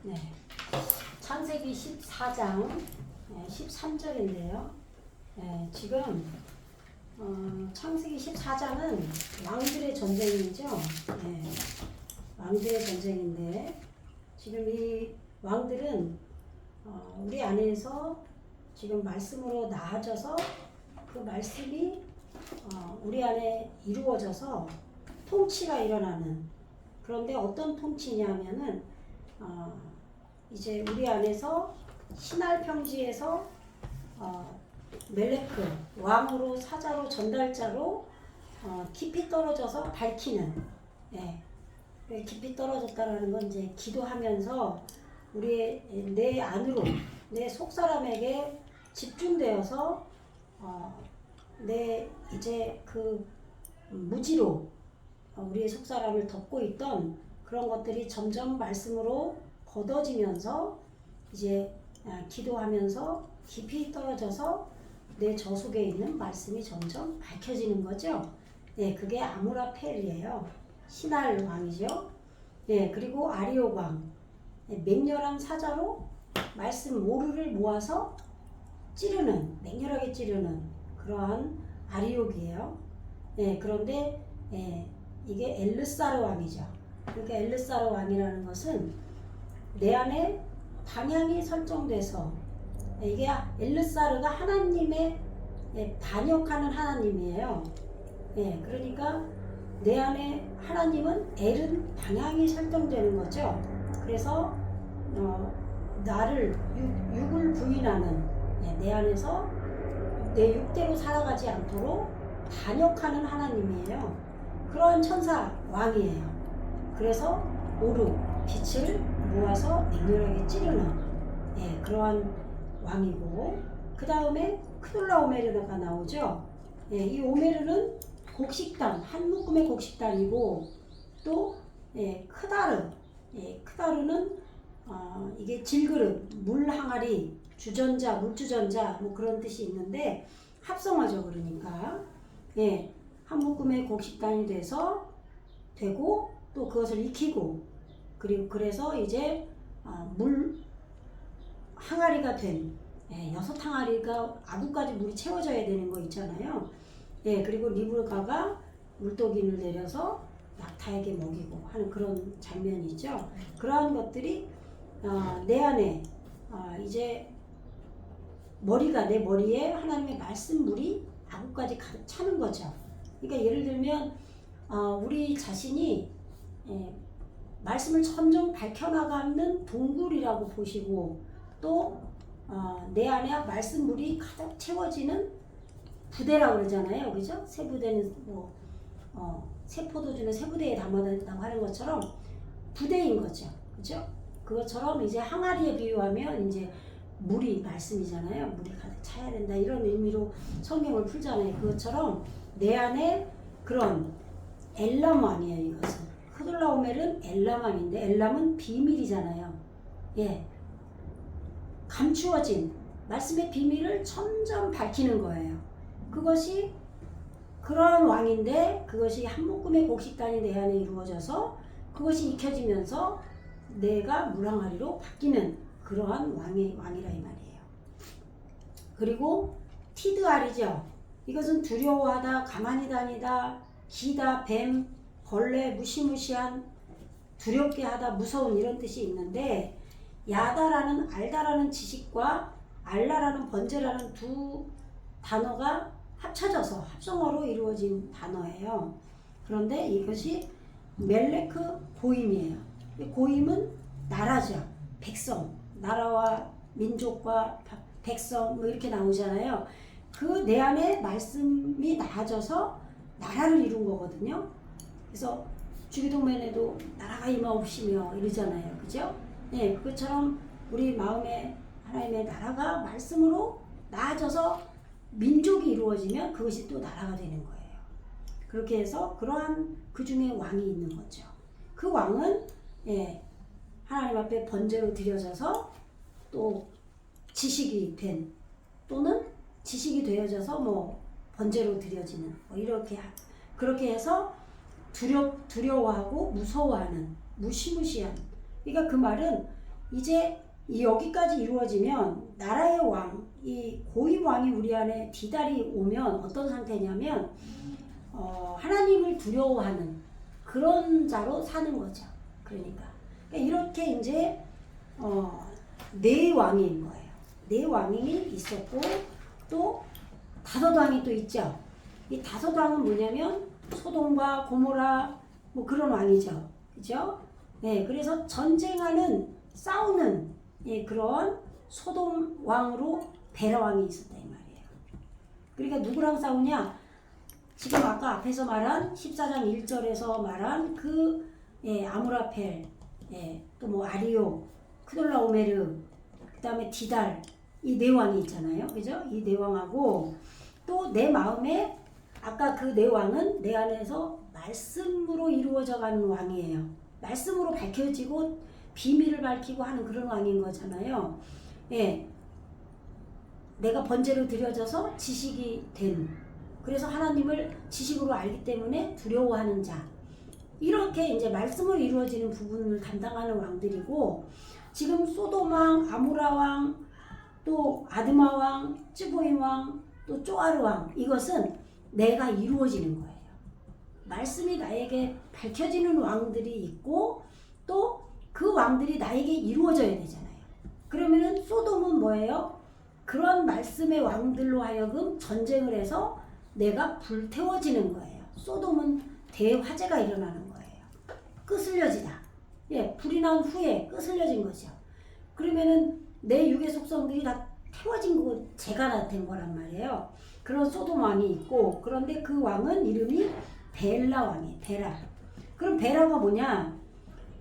네. 창세기 14장 13절인데요. 지금 창세기 14장은 왕들의 전쟁이죠. 왕들의 전쟁인데 지금 이 왕들은 우리 안에서 지금 말씀으로 나아져서 그 말씀이 우리 안에 이루어져서 통치가 일어나는, 그런데 어떤 통치냐면은 이제 우리 안에서 신할 평지에서 멜레크 왕으로 사자로 전달자로 깊이 떨어져서 밝히는, 깊이 떨어졌다라는 건 이제 기도하면서 우리의 내 안으로 내 속사람에게 집중되어서 내 이제 그 무지로 우리의 속사람을 덮고 있던 그런 것들이 점점 말씀으로 걷어지면서 이제 기도하면서 깊이 떨어져서 내 저 속에 있는 말씀이 점점 밝혀지는 거죠. 그게 아무라펠이에요. 신할 왕이죠. 그리고 아리옥 왕, 맹렬한 사자로 말씀 모루를 모아서 찌르는, 맹렬하게 찌르는 그러한 아리옥이에요. 그런데 이게 엘르사르 왕이죠. 그러니까 엘르사르 왕이라는 것은 내 안에 방향이 설정돼서, 이게 엘르사르가 하나님의 반역하는 하나님이에요. 그러니까 내 안에 하나님은 엘은 방향이 설정되는 거죠. 그래서 나를 육을 부인하는, 내 안에서 내 육대로 살아가지 않도록 반역하는 하나님이에요. 그러한 천사 왕이에요. 그래서 오루 빛을 모아서 맹렬하게 찌르는 그러한 왕이고, 그 다음에 크돌라오메르가 나오죠. 이 오메르는 곡식단, 한 묶음의 곡식단이고, 또 크다르, 크다르는 이게 질그릇, 물 항아리, 주전자, 물주전자 뭐 그런 뜻이 있는데 합성어죠. 그러니까 한 묶음의 곡식단이 되고 또 그것을 익히고, 그리고 그래서 이제 물 항아리가 된 6항아리가 아구까지 물이 채워져야 되는 거 있잖아요. 그리고 리브가가 물도기를 내려서 낙타에게 먹이고 하는 그런 장면이죠. 그러한 것들이 내 안에 이제 내 머리에 하나님의 말씀 물이 아구까지 가득 차는 거죠. 그러니까 예를 들면 우리 자신이 말씀을 점점 밝혀나가는 동굴이라고 보시고, 또 내 안에 말씀 물이 가득 채워지는 부대라고 그러잖아요. 그죠? 새 부대는 새 포도주는 새 부대에 담아낸다고 하는 것처럼 부대인 거죠. 그죠? 그것처럼 이제 항아리에 비유하면 이제 물이 말씀이잖아요. 물이 가득 차야 된다, 이런 의미로 성경을 풀잖아요. 그것처럼 내 안에 그런 엘람 왕이에요. 이것은 크돌라오멜은 엘람 왕인데, 엘람은 비밀이잖아요. 감추어진 말씀의 비밀을 점점 밝히는 거예요. 그것이 그러한 왕인데, 그것이 한 묶음의 곡식단이 내 안에 이루어져서 그것이 익혀지면서 내가 물항아리로 바뀌는 그러한 왕이라 이 말이에요. 그리고 티드알이죠. 이것은 두려워하다, 가만히 다니다, 기다, 뱀, 벌레, 무시무시한, 두렵게 하다, 무서운, 이런 뜻이 있는데, 야다라는 알다라는 지식과 알라라는 번제라는 두 단어가 합쳐져서 합성어로 이루어진 단어예요. 그런데 이것이 멜레크 고임이에요. 고임은 나라죠. 백성, 나라와 민족과 백성 뭐 이렇게 나오잖아요. 그 내 안에 말씀이 나아져서 나라를 이룬 거거든요. 그래서 주기도문에도 나라가 임하옵시며 이러잖아요. 그죠? 그것처럼 우리 마음에 하나님의 나라가 말씀으로 나아져서 민족이 이루어지면 그것이 또 나라가 되는 거예요. 그렇게 해서 그러한 그 중에 왕이 있는 거죠. 그 왕은 하나님 앞에 번제로 드려져서 또 지식이 된, 또는 지식이 되어져서 뭐 번제로 드려지는, 뭐 이렇게 그렇게 해서 두려워하고 무서워하는, 무시무시한. 그러니까 그 말은 이제 여기까지 이루어지면 나라의 왕, 이 고위 왕이 우리 안에 디달이 오면 어떤 상태냐면 하나님을 두려워하는 그런 자로 사는 거죠. 그러니까 이렇게 이제 네 왕인 거예요. 네 왕이 있었고 또 다섯 왕이 또 있죠. 이 다섯 왕은 뭐냐면 소돔과 고모라 뭐 그런 왕이죠. 그죠? 네, 그래서 전쟁하는 싸우는 그런 소돔 왕으로 베라 왕이 있었다 이 말이에요. 그러니까 누구랑 싸우냐? 지금 아까 앞에서 말한 14장 1절에서 말한 그 아무라펠, 또 뭐 아리오, 크돌라오메르, 그 다음에 디달 이 네 왕이 있잖아요. 그죠? 이 네 왕하고 또 내 마음에 아까 그 네 왕은 내 안에서 말씀으로 이루어져 가는 왕이에요. 말씀으로 밝혀지고 비밀을 밝히고 하는 그런 왕인 거잖아요. 예. 내가 번제로 드려져서 지식이 된, 그래서 하나님을 지식으로 알기 때문에 두려워하는 자. 이렇게 이제 말씀으로 이루어지는 부분을 담당하는 왕들이고, 지금 소돔 왕, 아무라 왕, 또 아드마 왕, 쯔보임 왕, 또 쪼아르 왕, 이것은 내가 이루어지는 거예요. 말씀이 나에게 밝혀지는 왕들이 있고 또 그 왕들이 나에게 이루어져야 되잖아요. 그러면은 소돔은 뭐예요? 그런 말씀의 왕들로 하여금 전쟁을 해서 내가 불태워지는 거예요. 소돔은 대화재가 일어나는 거예요. 끄슬려지다. 예, 불이 난 후에 끄슬려진 거죠. 그러면은 내 육의 속성들이 다 태워진 거, 재가 된 거란 말이에요. 그런 소돔 왕이 있고, 그런데 그 왕은 이름이 벨라 왕이에요. 베라. 그럼 베라가 뭐냐?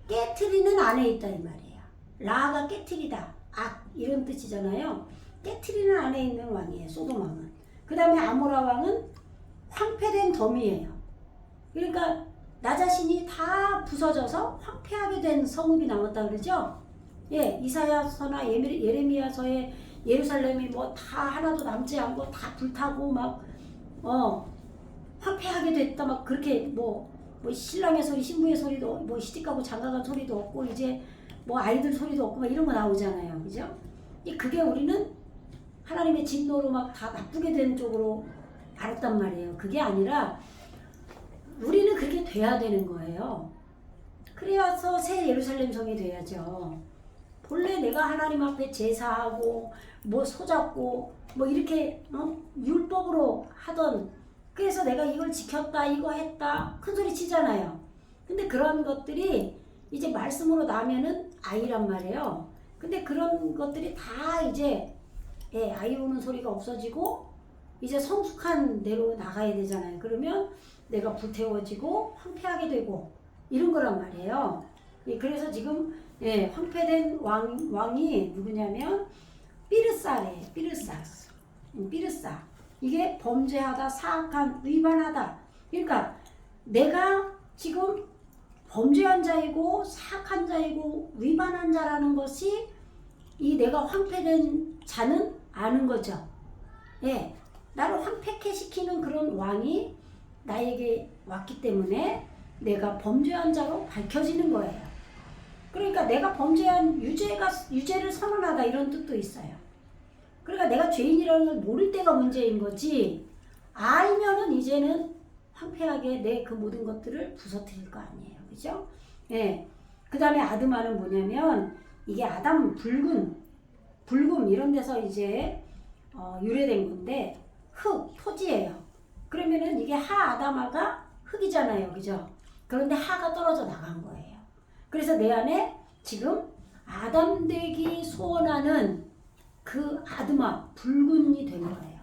깨트리는 안에 있다 이 말이에요. 라가 깨트리다, 악 이런 뜻이잖아요. 깨트리는 안에 있는 왕이에요. 소돔 왕은. 그 다음에 아모라 왕은 황폐된 덤이에요. 그러니까 나 자신이 다 부서져서 황폐하게 된 성읍이 남았다 그러죠. 예, 이사야서나 예레미야서에 예루살렘이 뭐 다 하나도 남지 않고 다 불타고 막 황폐하게 됐다 막 그렇게 뭐 신랑의 소리, 신부의 소리도, 뭐 시집가고 장가간 소리도 없고 이제 뭐 아이들 소리도 없고 막 이런 거 나오잖아요. 그죠? 그게 우리는 하나님의 진노로 막 다 나쁘게 된 쪽으로 알았단 말이에요. 그게 아니라 우리는 그렇게 돼야 되는 거예요. 그래서 새 예루살렘 성이 돼야죠. 본래 내가 하나님 앞에 제사하고 뭐 소잡고 뭐 이렇게 율법으로 하던, 그래서 내가 이걸 지켰다 이거 했다 큰 소리 치잖아요. 근데 그런 것들이 이제 말씀으로 나면은 아이란 말이에요. 근데 그런 것들이 다 이제 아이 우는 소리가 없어지고 이제 성숙한 대로 나가야 되잖아요. 그러면 내가 불태워지고 황폐하게 되고 이런 거란 말이에요. 그래서 지금 황폐된 왕이 누구냐면 삐르사래요. 삐르사. 이게 범죄하다, 사악한, 위반하다. 그러니까 내가 지금 범죄한 자이고 사악한 자이고 위반한 자라는 것이 이 내가 황폐된 자는 아는 거죠. 예, 나를 황폐케 시키는 그런 왕이 나에게 왔기 때문에 내가 범죄한 자로 밝혀지는 거예요. 그러니까 내가 범죄한 유죄를 선언하다 이런 뜻도 있어요. 그러니까 내가 죄인이라는 걸 모를 때가 문제인 거지, 알면은 이제는 황폐하게 내 그 모든 것들을 부서뜨릴 거 아니에요. 그죠? 예. 그 다음에 아드마는 뭐냐면 이게 아담 불금 이런 데서 이제 유래된 건데 토지예요. 그러면은 이게 아다마가 흙이잖아요. 그죠? 그런데 하가 떨어져 나간 거예요. 그래서 내 안에 지금 아담 되기 소원하는 그 아드마, 붉은이 된 거예요.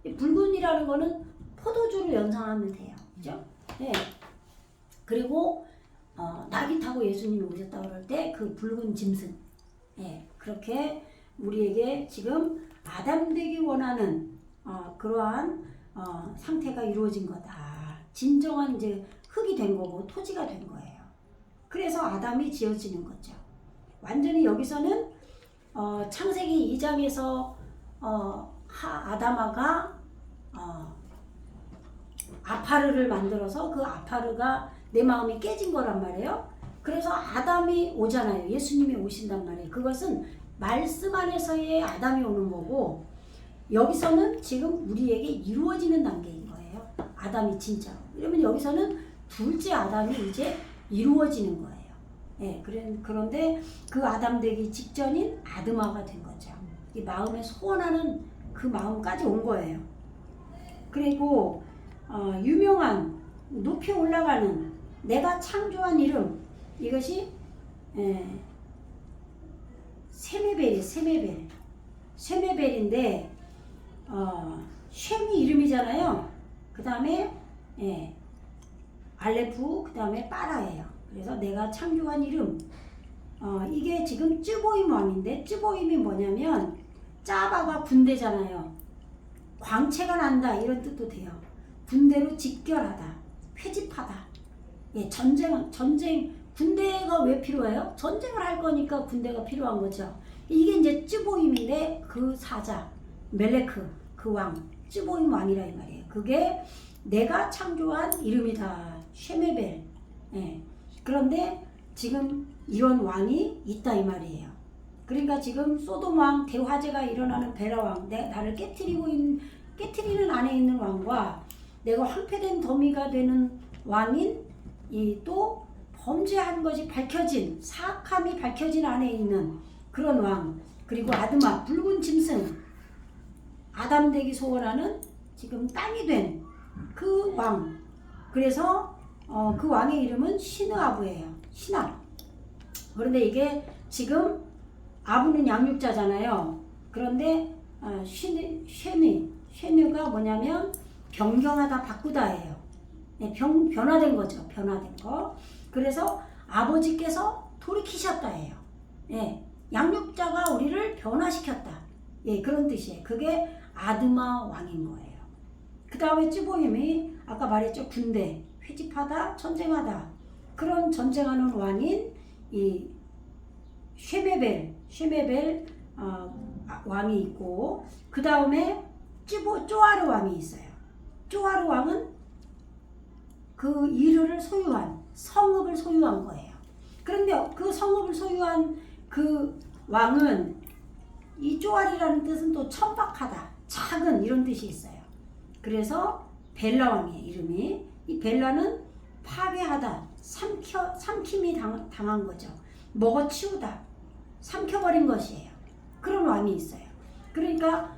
이 붉은이라는 거는 포도주를 연상하면 돼요. 그죠? 네. 그리고 나귀 타고 예수님이 오셨다고 그럴 때 그 붉은 짐승. 그렇게 우리에게 지금 아담 되기 원하는 그러한 상태가 이루어진 거다. 진정한 이제 흙이 된 거고 토지가 된 거예요. 그래서 아담이 지어지는 거죠. 완전히 여기서는 창세기 2장에서 아다마가 아파르를 만들어서 그 아파르가 내 마음이 깨진 거란 말이에요. 그래서 아담이 오잖아요. 예수님이 오신단 말이에요. 그것은 말씀 안에서의 아담이 오는 거고, 여기서는 지금 우리에게 이루어지는 단계인 거예요. 아담이 진짜로. 이러면 여기서는 둘째 아담이 이제 이루어지는 거예요. 예, 그런데 그 아담 되기 직전인 아드마가 된 거죠. 이 마음에 소원하는 그 마음까지 온 거예요. 그리고 유명한 높이 올라가는 내가 창조한 이름, 이것이 세메벨. 세메벨인데 쉔이 이름이잖아요. 그 다음에 알레프, 그 다음에 빠라예요. 그래서 내가 창조한 이름, 이게 지금 쯔보임 왕인데, 쯔보임이 뭐냐면 짜바가 군대잖아요. 광채가 난다 이런 뜻도 돼요. 군대로 직결하다, 회집하다. 예, 전쟁, 군대가 왜 필요해요? 전쟁을 할 거니까 군대가 필요한 거죠. 이게 이제 쯔보임인데 그 사자 멜레크, 그 왕, 쯔보임 왕이라 이 말이에요. 그게 내가 창조한 이름이다. 쉐메벨. 예. 그런데 지금 이런 왕이 있다 이 말이에요. 그러니까 지금 소돔 왕 대화재가 일어나는 베라 왕, 나를 깨트리는 안에 있는 왕과 내가 황폐된 더미가 되는 왕인 이 또 범죄한 것이 밝혀진, 사악함이 밝혀진 안에 있는 그런 왕, 그리고 아드마, 붉은 짐승, 아담 되기 소원하는 지금 땅이 된 그 왕. 그래서 그 왕의 이름은 시느아브예요. 신아. 그런데 이게 지금 아브는 양육자잖아요. 그런데 쉐느가 뭐냐면 변경하다, 바꾸다예요. 변화된 거죠. 변화된 거. 그래서 아버지께서 돌이키셨다예요. 양육자가 우리를 변화시켰다. 그런 뜻이에요. 그게 아드마 왕인 거예요. 그 다음에 쯔보임이 아까 말했죠. 군대, 회집하다, 전쟁하다. 그런 전쟁하는 왕인 이 쉐메벨 왕이 있고, 그 다음에 쪼아르 왕이 있어요. 쪼아르 왕은 그 이르를 소유한, 성읍을 소유한 거예요. 그런데 그 성읍을 소유한 그 왕은, 이 쪼아리라는 뜻은 또 천박하다, 작은 이런 뜻이 있어요. 그래서 벨라 왕의 이름이, 이 벨라는 파괴하다, 삼킴이 당한 거죠. 먹어치우다, 삼켜버린 것이에요. 그런 왕이 있어요. 그러니까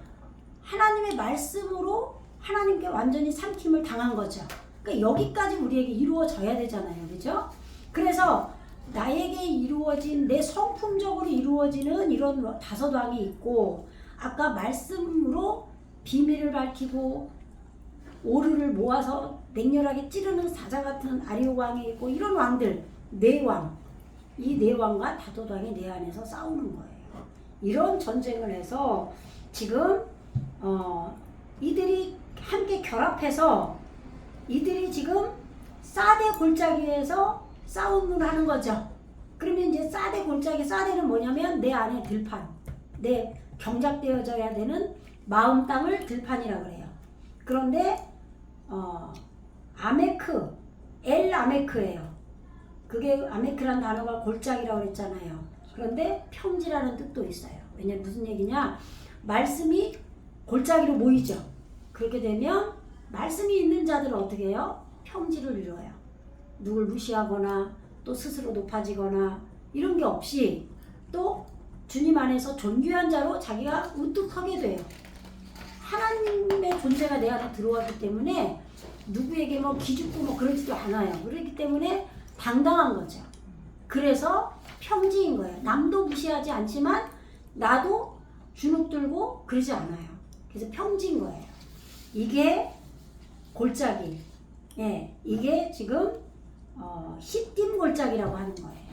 하나님의 말씀으로 하나님께 완전히 삼킴을 당한 거죠. 그러니까 여기까지 우리에게 이루어져야 되잖아요. 그죠? 그래서 나에게 이루어진, 내 성품적으로 이루어지는 이런 다섯 왕이 있고, 아까 말씀으로 비밀을 밝히고 오르를 모아서 맹렬하게 찌르는 사자 같은 아리오 왕이 있고, 이런 왕들, 네 왕, 이 네 왕과 다섯 왕이 내 안에서 싸우는 거예요. 이런 전쟁을 해서 지금 이들이 함께 결합해서 이들이 지금 사대 골짜기에서 싸움을 하는 거죠. 그러면 이제 사대 골짜기, 사대는 뭐냐면 내 안에 들판, 내 경작되어져야 되는 마음 땅을 들판이라고 그래요. 그런데 엘 아메크예요. 그게 아메크란 단어가 골짜기라고 그랬잖아요. 그런데 평지라는 뜻도 있어요. 왜냐면 무슨 얘기냐? 말씀이 골짜기로 모이죠. 그렇게 되면 말씀이 있는 자들은 어떻게 해요? 평지를 이루어요. 누굴 무시하거나 또 스스로 높아지거나 이런 게 없이 또 주님 안에서 존귀한 자로 자기가 우뚝 서게 돼요. 하나님의 존재가 내 안에 들어왔기 때문에 누구에게 뭐 기죽고 뭐 그러지도 않아요. 그렇기 때문에 당당한 거죠. 그래서 평지인 거예요. 남도 무시하지 않지만 나도 주눅 들고 그러지 않아요. 그래서 평지인 거예요. 이게 골짜기. 이게 지금 시딤 골짜기라고 하는 거예요.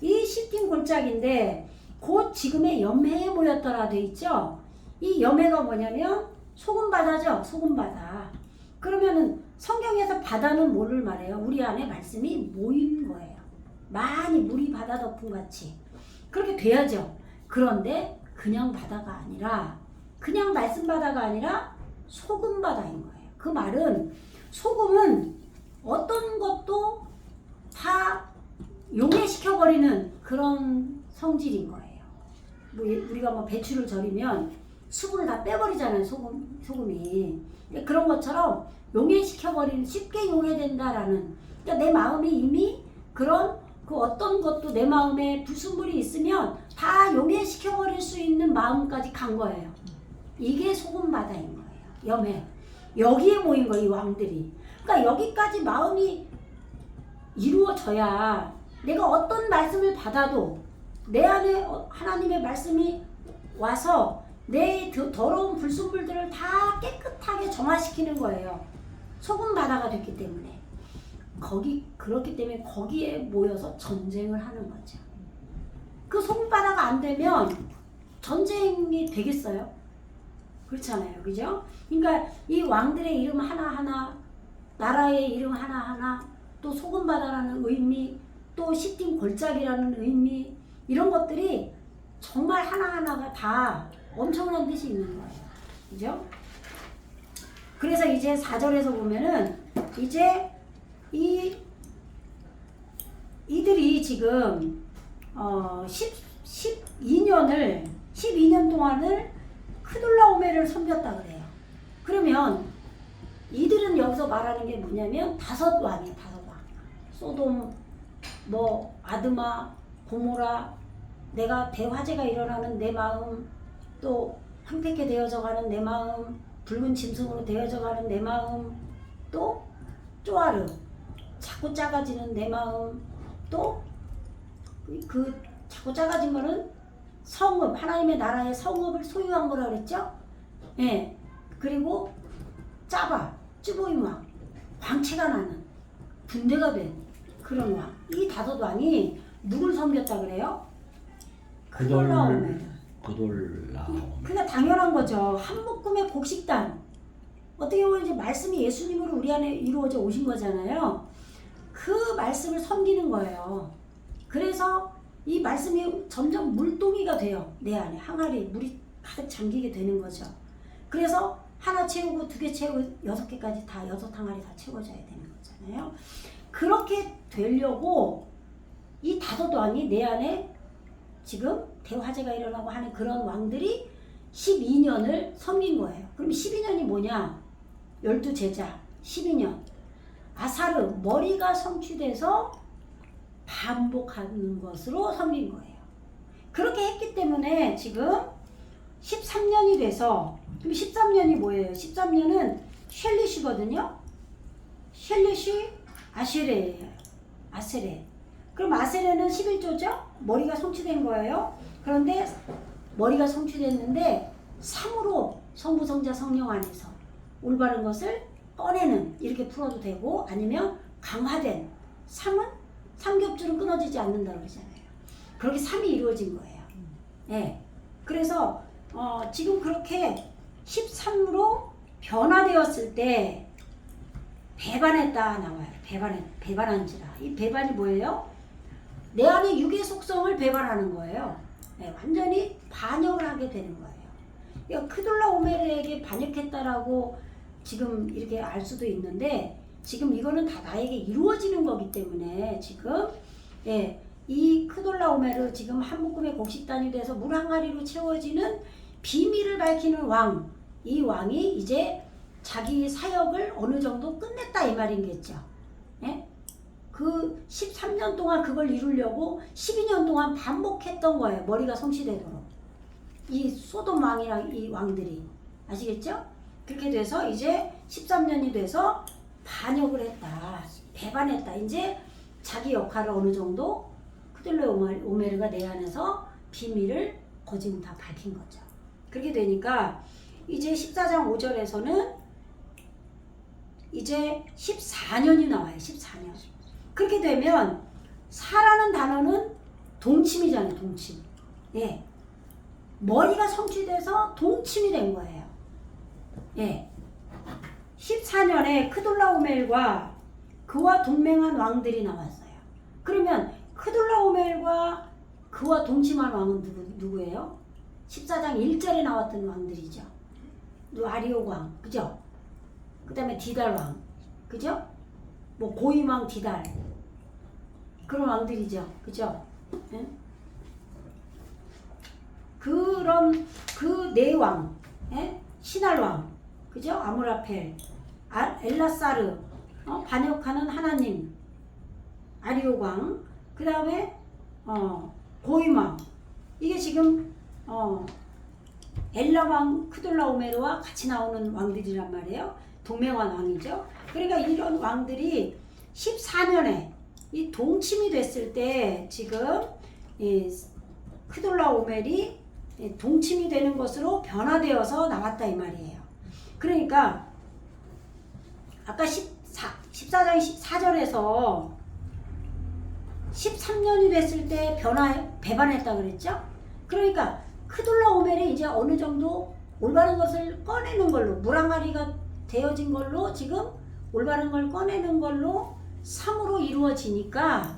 이 시딤 골짜기인데 곧 지금의 염해에 모였더라 돼 있죠. 이 염해가 뭐냐면 소금바다죠. 소금바다. 그러면은 성경에서 바다는 뭐를 말해요? 우리 안에 말씀이 모인 거예요. 많이 물이 바다 덮은 같이. 그렇게 돼야죠. 그런데 그냥 바다가 아니라, 그냥 말씀 바다가 아니라 소금바다인 거예요. 그 말은 소금은 어떤 것도 다 용해시켜버리는 그런 성질인 거예요. 뭐 우리가 뭐 배추를 절이면 수분을 다 빼버리잖아요. 소금이. 그런 것처럼 용해시켜버리는, 쉽게 용해된다라는, 그러니까 내 마음이 이미 그런 그 어떤 것도 내 마음에 불순물이 있으면 다 용해시켜버릴 수 있는 마음까지 간 거예요. 이게 소금바다인 거예요. 염해. 여기에 모인 거예요, 이 왕들이. 그러니까 여기까지 마음이 이루어져야 내가 어떤 말씀을 받아도 내 안에 하나님의 말씀이 와서 내 더러운 불순물들을 다 깨끗하게 정화시키는 거예요. 소금바다가 됐기 때문에. 그렇기 때문에 거기에 모여서 전쟁을 하는 거죠. 그 소금바다가 안 되면 전쟁이 되겠어요? 그렇잖아요. 그죠? 그러니까 이 왕들의 이름 하나하나, 나라의 이름 하나하나, 또 소금바다라는 의미, 또 시팀 골짜기라는 의미, 이런 것들이 정말 하나하나가 다 엄청난 뜻이 있는 거예요. 그죠? 그래서 이제 4절에서 보면은 이제 이들이 지금 12년 동안을 크돌라오메를 섬겼다 그래요. 그러면 이들은 여기서 말하는 게 뭐냐면 5왕이에요. 5왕. 소돔, 아드마, 고모라, 내가 대화재가 일어나는 내 마음, 또 황폐케 되어져가는 내 마음, 붉은 짐승으로 되어져가는 내 마음, 또 쪼아르, 자꾸 작아지는 내 마음, 또 그 자꾸 작아진 거는 성읍, 하나님의 나라의 성읍을 소유한 거라 그랬죠? 예. 그리고 쯔보임 왕, 광채가 나는 군대가 된 그런 왕. 이 5왕이 누굴 섬겼다 그래요? 크돌라오메. 그러니까 당연한 거죠. 한묶음의 곡식단. 어떻게 보면 이제 말씀이 예수님으로 우리 안에 이루어져 오신 거잖아요. 그 말씀을 섬기는 거예요. 그래서 이 말씀이 점점 물동이가 돼요. 내 안에 항아리 물이 가득 잠기게 되는 거죠. 그래서 하나 채우고 2개 채우고 6개까지 다 6항아리 다 채워져야 되는 거잖아요. 그렇게 되려고 이 5왕이 내 안에 지금 대화재가 일어나고 하는 그런 왕들이 12년을 섬긴 거예요. 그럼 12년이 뭐냐? 12제자 12년. 아사르, 머리가 성취돼서 반복하는 것으로 섬긴 거예요. 그렇게 했기 때문에 지금 13년이 돼서, 그럼 13년이 뭐예요? 13년은 셸릿이거든요. 셸릿이 아세레예요. 아세레. 그럼 아세레는 11조죠? 머리가 성취된 거예요. 그런데 머리가 성취됐는데 3으로 성부, 성자, 성령 안에서 올바른 것을 꺼내는, 이렇게 풀어도 되고, 아니면 강화된 3은 삼겹줄은 끊어지지 않는다고 그러잖아요. 그렇게 3이 이루어진 거예요. 네. 그래서 지금 그렇게 13으로 변화되었을 때 배반했다 나와요. 배반한지라. 이 배반이 뭐예요? 내 안에 육의 속성을 배반하는 거예요. 네, 완전히 반역을 하게 되는 거예요. 그러니까 크돌라오메르에게 반역했다라고 지금 이렇게 알 수도 있는데, 지금 이거는 다 나에게 이루어지는 거기 때문에 지금 이 크돌라오메르 지금 한묶음의 곡식단이 돼서 물 항아리로 채워지는 비밀을 밝히는 왕, 이 왕이 이제 자기 사역을 어느 정도 끝냈다 이 말인겠죠. 예? 그 13년 동안 그걸 이루려고 12년 동안 반복했던 거예요. 머리가 성취되도록. 이 소돔 왕이랑 이 왕들이. 아시겠죠? 그렇게 돼서 이제 13년이 돼서 반역을 했다. 배반했다. 이제 자기 역할을 어느 정도 크돌라오메르가 내 안에서 비밀을 거짓 다 밝힌 거죠. 그렇게 되니까 이제 14장 5절에서는 이제 14년이 나와요. 14년. 그렇게 되면 사라는 단어는 동침이잖아요. 동침. 예. 머리가 성취돼서 동침이 된 거예요. 예. 14년에 크돌라오멜과 그와 동맹한 왕들이 나왔어요. 그러면 크돌라오멜과 그와 동침한 왕은 누구예요? 14장 1절에 나왔던 왕들이죠. 아리옥 왕, 그죠? 그 다음에 디달 왕, 그죠? 고임왕 디달, 그런 왕들이죠. 그죠? 예? 그런 그 네 왕, 예? 신할왕, 그죠? 아무라펠, 엘라사르, 반역하는 하나님, 아리오광, 그 다음에 고임왕. 이게 지금 엘라왕 크돌라오메르와 같이 나오는 왕들이란 말이에요. 동맹왕 왕이죠. 그러니까 이런 왕들이 14년에 이 동침이 됐을 때 지금 이 크돌라오멜이 동침이 되는 것으로 변화되어서 나왔다 이 말이에요. 그러니까 아까 14장 14절에서 13년이 됐을 때 배반했다 그랬죠? 그러니까 크돌라오멜이 이제 어느 정도 올바른 것을 꺼내는 걸로, 물항아리가 되어진 걸로, 지금 올바른 걸 꺼내는 걸로 3으로 이루어지니까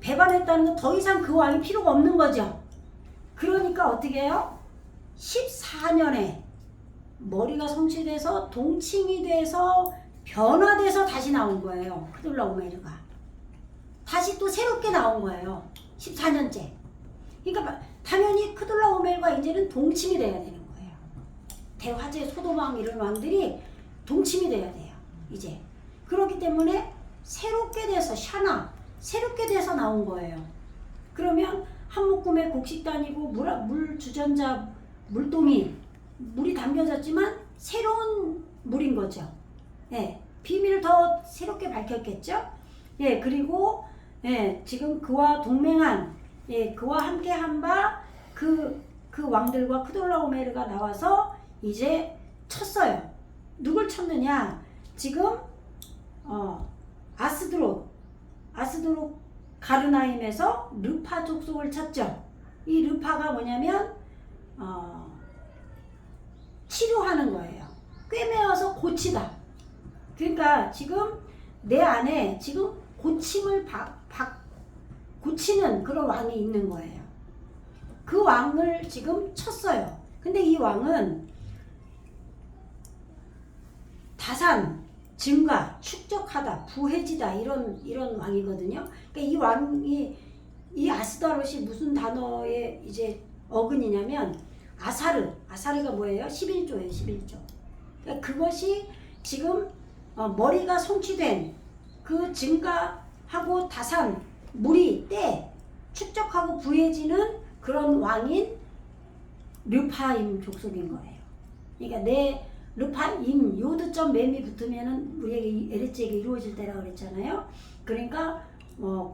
배반했다는 건 더 이상 그 왕이 필요가 없는 거죠. 그러니까 어떻게 해요? 14년에 머리가 성취돼서 동침이 돼서 변화돼서 다시 나온 거예요. 크돌라오메르가 다시 또 새롭게 나온 거예요. 14년째. 그러니까 당연히 크돌라오멜과 이제는 동침이 돼야 되는 거예요. 대화제 소돔왕 이런 왕들이 동침이 돼야 돼요. 이제 그렇기 때문에 새롭게 돼서 새롭게 돼서 나온 거예요. 그러면 한 묶음의 곡식단이고 물 주전자 물동이 물이 담겨졌지만 새로운 물인 거죠. 예, 비밀을 더 새롭게 밝혔겠죠. 예, 그리고 예, 지금 그와 동맹한 그와 함께한 바 그 왕들과 크돌라오메르가 나와서 이제 쳤어요. 누굴 쳤느냐? 지금 아스드롯 가르나임에서 르파 족속을 쳤죠. 이 르파가 뭐냐면 치료하는 거예요. 꿰매어서 고치다. 그러니까 지금 내 안에 지금 고침을 고치는 그런 왕이 있는 거예요. 그 왕을 지금 쳤어요. 근데 이 왕은 다산, 증가, 축적하다, 부해지다 이런 왕이거든요. 그러니까 이 왕이 이 아스다롯이 무슨 단어의 이제 어근이냐면 아사르가 뭐예요? 11조예요. 11조. 그러니까 그것이 지금 머리가 성취된 그 증가하고 다산, 물이 축적하고 부해지는 그런 왕인 르파임 족속인 거예요. 그러니까 내 르파임 요드점 맴이 붙으면은 우리에게 에레찌에게 이루어질 때라고 그랬잖아요. 그러니까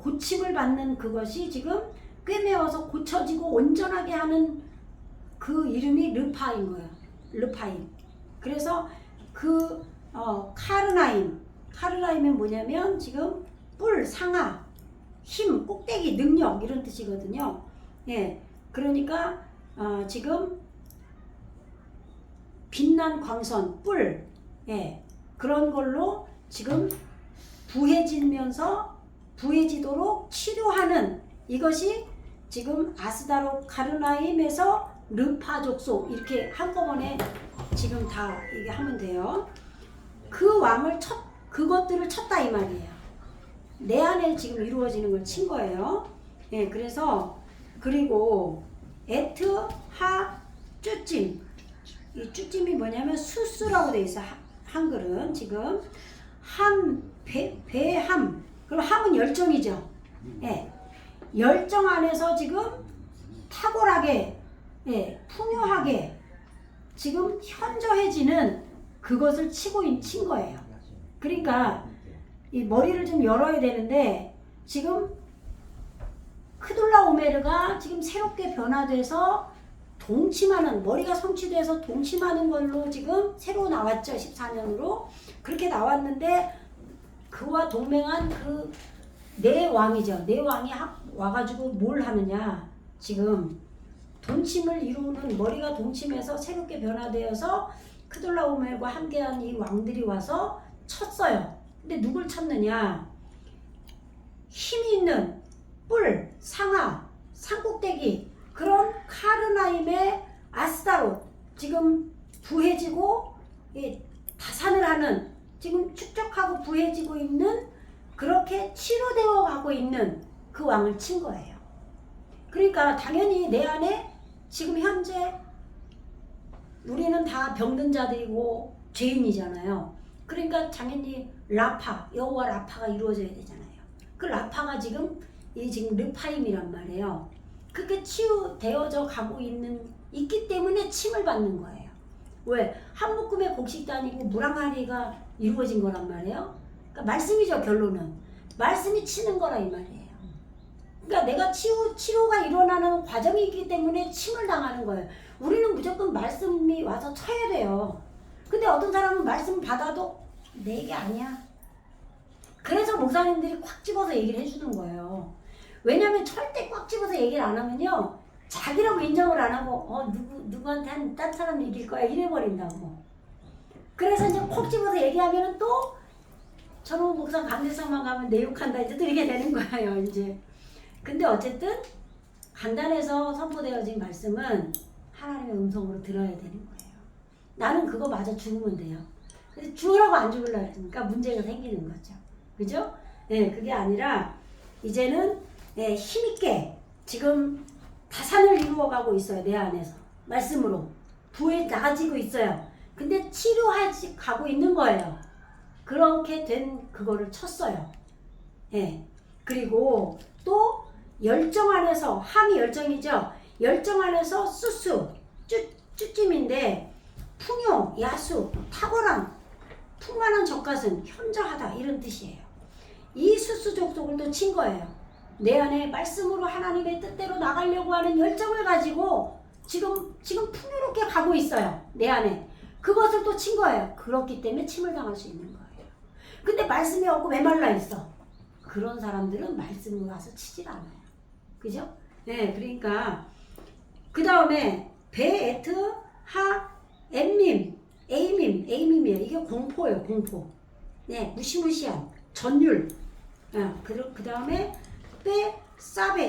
고침을 받는 그것이 지금 꿰매어서 고쳐지고 온전하게 하는 그 이름이 르파인 거예요. 르파임. 그래서 그 카르나임이 뭐냐면 지금 뿔, 상하, 힘, 꼭대기, 능력 이런 뜻이거든요. 예, 그러니까 지금 빛난 광선, 뿔, 예, 그런 걸로 지금 부해지도록 치료하는 이것이 지금 아스다롯 가르나임에서 르파 족속 이렇게 한꺼번에 지금 다 이게 하면 돼요. 그 왕을 그것들을 쳤다 이 말이에요. 내 안에 지금 이루어지는 걸 친 거예요. 예, 그래서 그리고 에트 하 쭈찜, 이 쭈찜이 뭐냐면 수수라고 돼 있어. 한글은 지금 배함. 그럼 함은 열정이죠. 예, 열정 안에서 지금 탁월하게, 예, 풍요하게 지금 현저해지는 그것을 친 거예요. 그러니까 이 머리를 좀 열어야 되는데 지금 크돌라오메르가 지금 새롭게 변화돼서 동침하는, 머리가 성취돼서 동침하는 걸로 지금 새로 나왔죠. 14년으로 그렇게 나왔는데 그와 동맹한 그 네 왕이죠. 네 왕이 와가지고 뭘 하느냐, 지금 동침을 이루는, 머리가 동침해서 새롭게 변화되어서 크돌라오멜과 함께한 이 왕들이 와서 쳤어요. 근데 누굴 쳤느냐? 힘이 있는 뿔, 상하, 산꼭대기 그런 카르나임의 아스다롯, 지금 부해지고 다산을 하는, 지금 축적하고 부해지고 있는 그렇게 치료되어 가고 있는 그 왕을 친 거예요. 그러니까 당연히 내 안에 지금 현재 우리는 다 병든 자들이고 죄인이잖아요. 그러니까 당연히 라파, 여호와 라파가 이루어져야 되잖아요. 그 라파가 지금 르파임이란 말이에요. 그렇게 치유되어져 가고 있기 때문에 침을 받는 거예요. 왜? 한 묶음의 곡식도 아니고 무랑하리가 이루어진 거란 말이에요. 그러니까 말씀이죠, 결론은. 말씀이 치는 거라 이 말이에요. 그러니까 내가 치료가 일어나는 과정이 있기 때문에 침을 당하는 거예요. 우리는 무조건 말씀이 와서 쳐야 돼요. 근데 어떤 사람은 말씀 받아도 내 게 아니야. 그래서 목사님들이 꽉 집어서 얘기를 해주는 거예요. 왜냐면 절대 꽉 집어서 얘기를 안 하면요, 자기라고 인정을 안 하고 누구한테 한 딴 사람 얘기일 거야 이래버린다고. 그래서 이제 콕 집어서 얘기하면은 또 저런 목사 강대상만 가면 내 욕한다 이제 또 이렇게 되는 거예요 이제. 근데 어쨌든 간단해서 선포되어진 말씀은 하나님의 음성으로 들어야 되는 거예요. 나는 그거 마저 죽으면 돼요. 근데 죽으라고 안 죽으려고 했으니까 문제가 생기는 거죠. 그죠? 네, 그게 아니라 이제는 힘있게 지금 다산을 이루어가고 있어요. 내 안에서. 말씀으로. 부에 나가지고 있어요. 근데 치료하지 가고 있는 거예요. 그렇게 된 그거를 쳤어요. 예. 그리고 또 열정 안에서, 함이 열정이죠. 열정 안에서 수수, 쭈찜인데 풍요, 야수, 탁월함, 풍만한 젖갓은 현저하다 이런 뜻이에요. 이 수수족속을 또 친 거예요. 내 안에 말씀으로 하나님의 뜻대로 나가려고 하는 열정을 가지고 지금 풍요롭게 가고 있어요. 내 안에. 그것을 또 친 거예요. 그렇기 때문에 침을 당할 수 있는 거예요. 근데 말씀이 없고 메말라 있어. 그런 사람들은 말씀으로 와서 치질 않아요. 그죠? 네, 그러니까 그 다음에 배, 에트, 하, 엠밈, 에이밈이에요. 이게 공포예요, 공포. 네, 무시무시한 전율. 그 다음에 빼, 싸회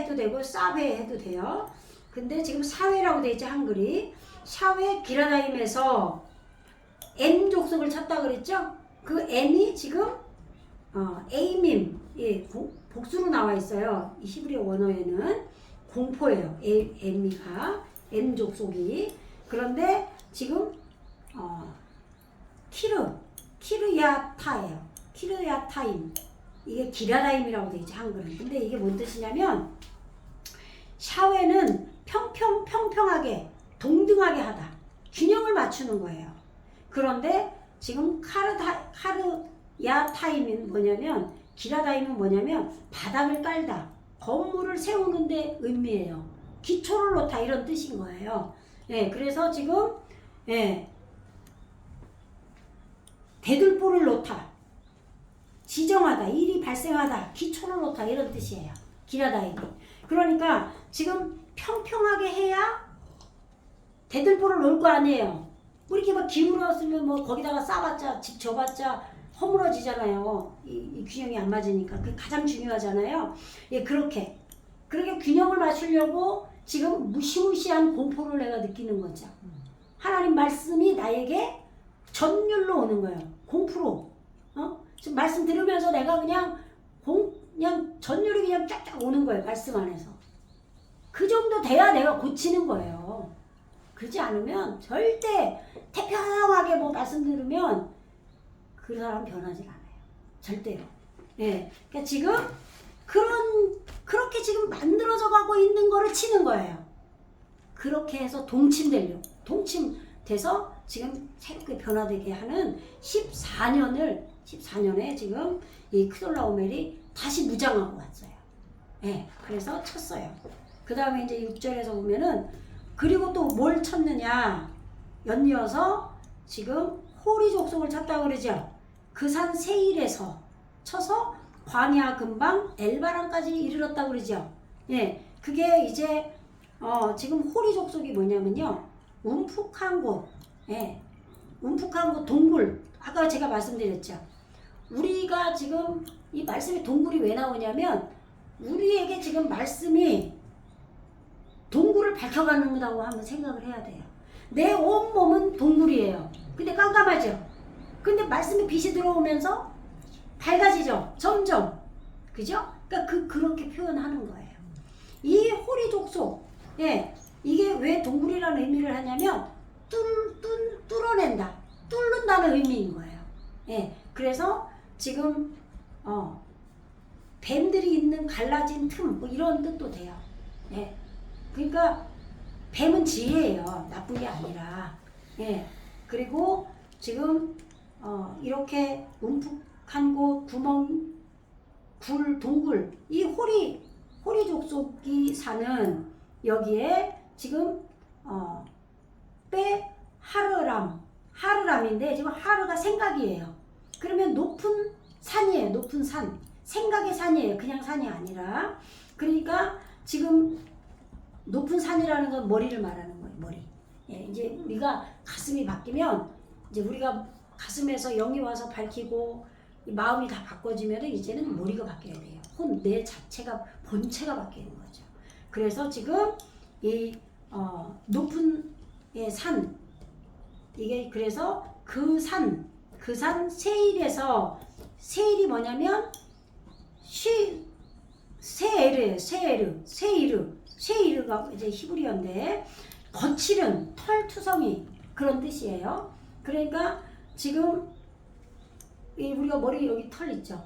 해도 되고 싸회 해도 돼요. 근데 지금 사회라고 돼 있죠, 한글이. 샤회 기라다임에서 M 족속을 찾다 그랬죠? 그 M이 지금 에이밈, 예, 복수로 나와 있어요. 이 히브리어 원어에는 공포예요. M이가 M 족속이. 그런데 지금 키르야타예요. 키르야타임. 이게 기라다임이라고 돼 있죠, 한글은. 근데 이게 뭔 뜻이냐면 샤웨는 평평하게 동등하게 하다. 균형을 맞추는 거예요. 그런데 지금 카르야타임은 뭐냐면, 기라다임은 뭐냐면 바닥을 깔다. 건물을 세우는데 의미해요. 기초를 놓다 이런 뜻인 거예요. 예, 그래서 지금 대들보를 놓다. 지정하다. 일이 발생하다. 기초를 놓다 이런 뜻이에요. 기라다임이. 그러니까 지금 평평하게 해야 대들보를 놓을 거 아니에요. 뭐 이렇게 막 기울었으면 뭐 거기다가 싸봤자 집 져봤자 허물어지잖아요. 이 균형이 안 맞으니까. 그게 가장 중요하잖아요. 예, 그렇게 균형을 맞추려고 지금 무시무시한 공포를 내가 느끼는 거죠. 하나님 말씀이 나에게 전율로 오는 거예요. 공포로. 지금 말씀 들으면서 내가 그냥 전율이 그냥 쫙쫙 오는 거예요. 말씀 안에서. 그 정도 돼야 내가 고치는 거예요. 그렇지 않으면 절대 태평하게 뭐 말씀 들으면 그 사람 변하지 않아요. 절대로. 예. 그러니까 지금 그렇게 지금 만들어져 가고 있는 거를 치는 거예요. 그렇게 해서 동침돼서 지금 새롭게 변화되게 하는 14년에 지금 이 크돌라오멜이 다시 무장하고 왔어요. 예. 그래서 쳤어요. 그 다음에 이제 6절에서 보면은 그리고 또 뭘 쳤느냐, 연이어서 지금 호리 족속을 쳤다고 그러죠. 그 산 세일에서 쳐서 광야 근방 엘바람까지 이르렀다고 그러죠. 예, 그게 이제 지금 호리 족속이 뭐냐면요, 움푹한 곳, 움푹한 곳 동굴. 아까 제가 말씀드렸죠. 우리가 지금 이 말씀의 동굴이 왜 나오냐면 우리에게 지금 말씀이 동굴을 밝혀가는 거라고 한번 생각을 해야 돼요. 내 온몸은 동굴이에요. 근데 깜깜하죠? 근데 말씀에 빛이 들어오면서 밝아지죠. 점점. 그죠? 그러니까 그렇게 표현하는 거예요. 이 호리족속, 예, 이게 왜 동굴이라는 의미를 하냐면 뚫어낸다, 뚫는다는 의미인 거예요. 예, 그래서 지금 뱀들이 있는 갈라진 틈, 뭐 이런 뜻도 돼요. 예, 그러니까 뱀은 지혜예요. 나쁜 게 아니라. 예, 그리고 지금 이렇게 움푹한 곳, 구멍, 동굴, 이 호리족속이 사는 여기에 지금 하르람인데 지금 하르가 생각이에요. 그러면 높은 산이에요. 높은 산. 생각의 산이에요. 그냥 산이 아니라. 그러니까 지금 높은 산이라는 건 머리를 말하는 거예요. 머리. 예, 이제 우리가 가슴이 바뀌면 이제 우리가 가슴에서 영이 와서 밝히고 이 마음이 다 바꿔지면 이제는 머리가 바뀌어야 돼요. 내 자체가 본체가 바뀌는 거죠. 그래서 지금 이 높은 산, 이게 그래서 그 산 세일에서, 세일이 뭐냐면 세이르가 이제 히브리어인데 거칠은 털투성이 그런 뜻이에요. 그러니까 지금 우리가 머리 여기 털 있죠.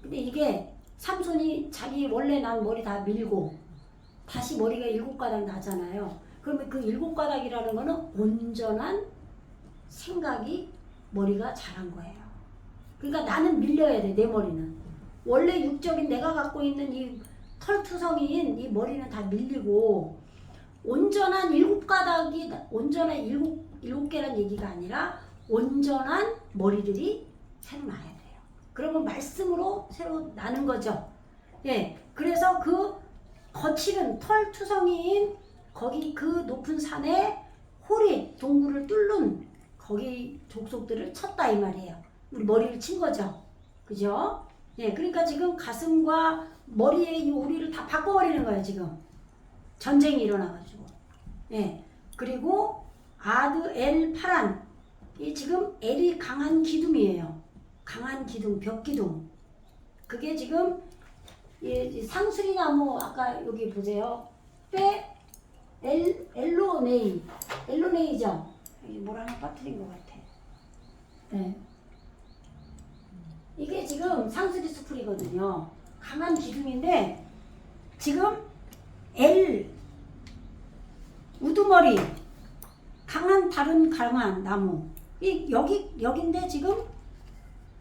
근데 이게 삼손이 자기 원래 난 머리 다 밀고 다시 머리가 7가닥 나잖아요. 그러면 그 7가닥이라는 거는 온전한 생각이 머리가 자란 거예요. 그러니까 나는 밀려야 돼. 내 머리는 원래 육적인 내가 갖고 있는 이 털투성이인 이 머리는 다 밀리고 온전한 7가닥이 온전한 7개란 얘기가 아니라 온전한 머리들이 새로 나야 돼요. 그러면 말씀으로 새로 나는 거죠. 예, 그래서 그 거칠은 털투성이인 거기 그 높은 산에 호리 동굴을 뚫는 거기 족속들을 쳤다 이 말이에요. 우리 머리를 친 거죠. 그죠? 예, 그러니까 지금 가슴과 머리의 이 오리를 다 바꿔버리는 거예요. 지금 전쟁이 일어나가지고. 예, 그리고 아드 엘 파란, 이 지금 엘이 강한 기둥이에요. 강한 기둥, 벽 기둥. 그게 지금 이 상수리 나무 아까 여기 보세요. 엘로네이죠. 뭘 하나 빠뜨린 것 같아. 네. 이게 지금 상수리 수풀이거든요. 강한 기둥인데 지금 우두머리, 다른 강한 나무. 여긴데 지금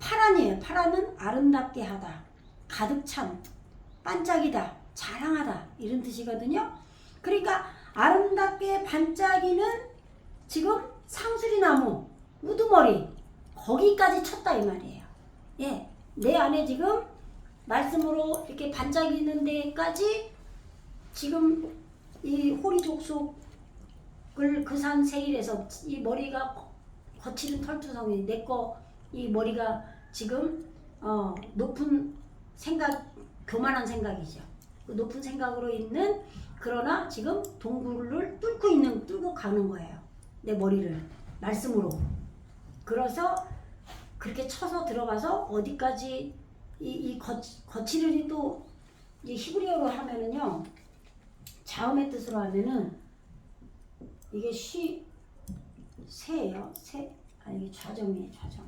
파란이에요. 파란은 아름답게 하다, 가득 찬, 반짝이다, 자랑하다 이런 뜻이거든요. 그러니까 아름답게 반짝이는 지금 상수리 나무, 우두머리 거기까지 쳤다 이 말이에요. 예, 내 안에 지금 말씀으로 이렇게 반짝이는 데까지 지금 이 호리족속을 그 산 세일에서 이 머리가 거칠은 털투성이 이 머리가 지금 높은 생각, 교만한 생각이죠. 그 높은 생각으로 있는, 그러나 지금 동굴을 뚫고 가는 거예요. 내 머리를 말씀으로. 그래서 그렇게 쳐서 들어가서 어디까지 거칠은이 또 이 히브리어로 하면은요, 자음의 뜻으로 하면은 이게 새예요. 이게 좌정이에요. 좌정.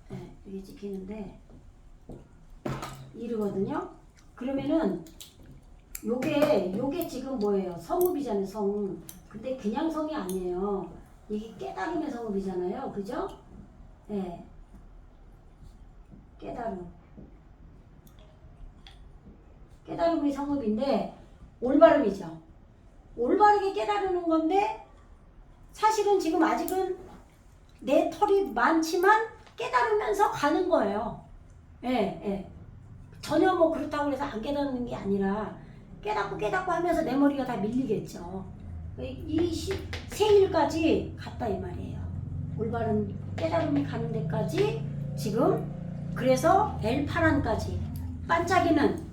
네, 이게 찍히는데 이르거든요. 그러면은 요게 지금 뭐예요? 성읍이잖아요. 성. 근데 그냥 성이 아니에요. 이게 깨달음의 성읍이잖아요. 그죠? 네. 깨달음의 성읍인데 올바름이죠. 올바르게 깨달으는 건데 사실은 지금 아직은 내 털이 많지만 깨달으면서 가는 거예요. 예. 전혀 뭐 그렇다고 해서 안 깨닫는 게 아니라 깨닫고 하면서 내 머리가 다 밀리겠죠. 이 세일까지 갔다 이 말이에요. 올바른 깨달음이 가는 데까지 지금, 그래서 엘파란까지 반짝이는,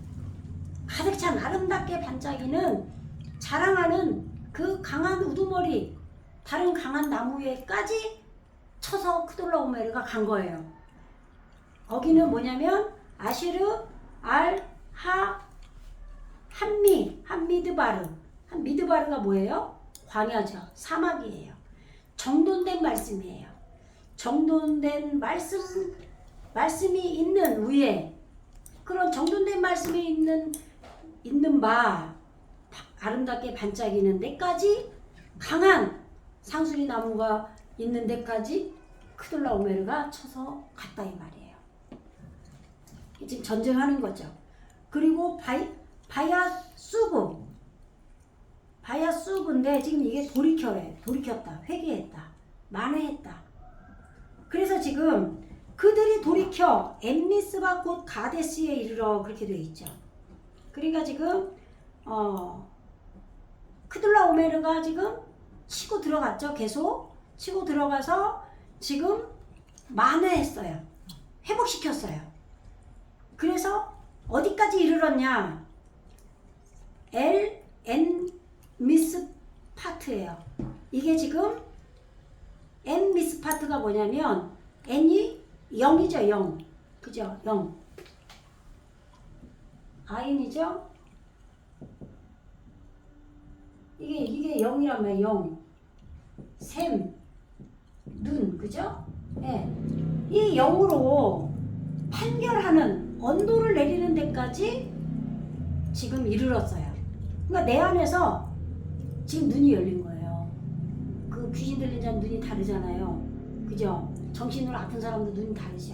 가득 찬 아름답게 반짝이는, 자랑하는 그 강한 우두머리 다른 강한 나무에까지 쳐서 크돌라오메르가 간 거예요. 거기는 뭐냐면 아시르 알 하 한미드바르. 미드바르가 뭐예요? 광야죠. 사막이에요. 정돈된 말씀이에요. 정돈된 말씀이 있는 위에 그런 정돈된 말씀이 있는 바 아름답게 반짝이는 데까지 강한 상수리 나무가 있는 데까지 크돌라오메르가 쳐서 갔다 이 말이에요. 지금 전쟁하는 거죠. 그리고 바야수브인데 지금 이게 돌이켰다, 회개했다, 만회했다. 그래서 지금 그들이 돌이켜 엠미스바 곧 가데스에 이르러 그렇게 되어 있죠. 그러니까 지금 크돌라오메르가 지금 치고 들어갔죠. 계속 치고 들어가서 지금 만회했어요. 회복시켰어요. 그래서 어디까지 이르렀냐? 미스파트예요. 이게 지금 미스파트가 뭐냐면 n이 0이죠. 0. 그죠? 0. 아인이죠? 이게 0이란 말이에요. 0. 샘, 눈, 그죠? 예. 이 0으로 판결하는 언도를 내리는 데까지 지금 이르렀어요. 그러니까 내 안에서 지금 눈이 열린 거예요. 그 귀신 들린 자는 눈이 다르잖아요. 그죠? 정신으로 아픈 사람도 눈이 다르죠.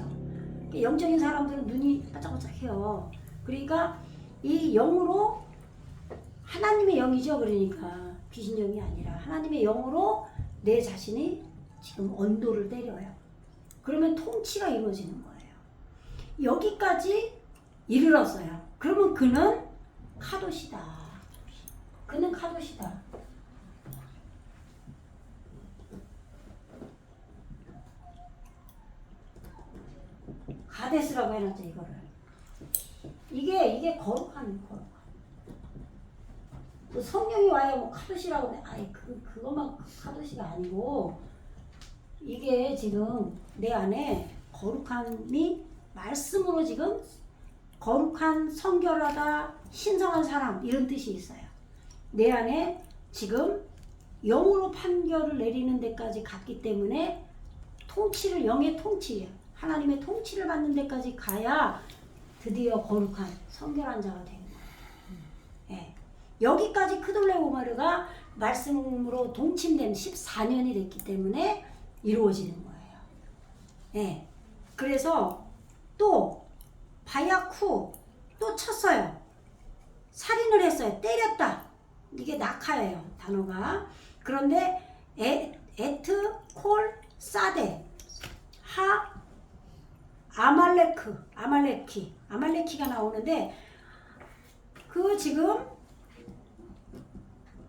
그러니까 영적인 사람들은 눈이 반짝반짝해요. 그러니까 이 영으로 하나님의 영이죠. 그러니까 귀신 영이 아니라 하나님의 영으로 내 자신이 지금 언도를 때려요. 그러면 통치가 이루어지는 거예요. 여기까지 이르렀어요. 그러면 그는 카도시다. 그는 카도시다. 가데스라고 해놨죠. 이거를. 이게 거룩한. 또 성령이 와야 뭐 카도시라고 해. 아이 그것만 카도시가 아니고 이게 지금 내 안에 거룩함이 말씀으로 지금 거룩한, 성결하다, 신성한 사람 이런 뜻이 있어요. 내 안에 지금 영으로 판결을 내리는 데까지 갔기 때문에 통치를, 영의 통치, 하나님의 통치를 받는 데까지 가야 드디어 거룩한, 성결한 자가 되는 거예요. 예. 여기까지 크돌라오메르가 말씀으로 동침된 14년이 됐기 때문에 이루어지는 거예요. 예. 그래서 또 바야쿠 또 쳤어요. 살인을 했어요. 때렸다. 이게 낙하예요. 단어가. 그런데 에트 콜 사데 하 아말레키가 나오는데 그 지금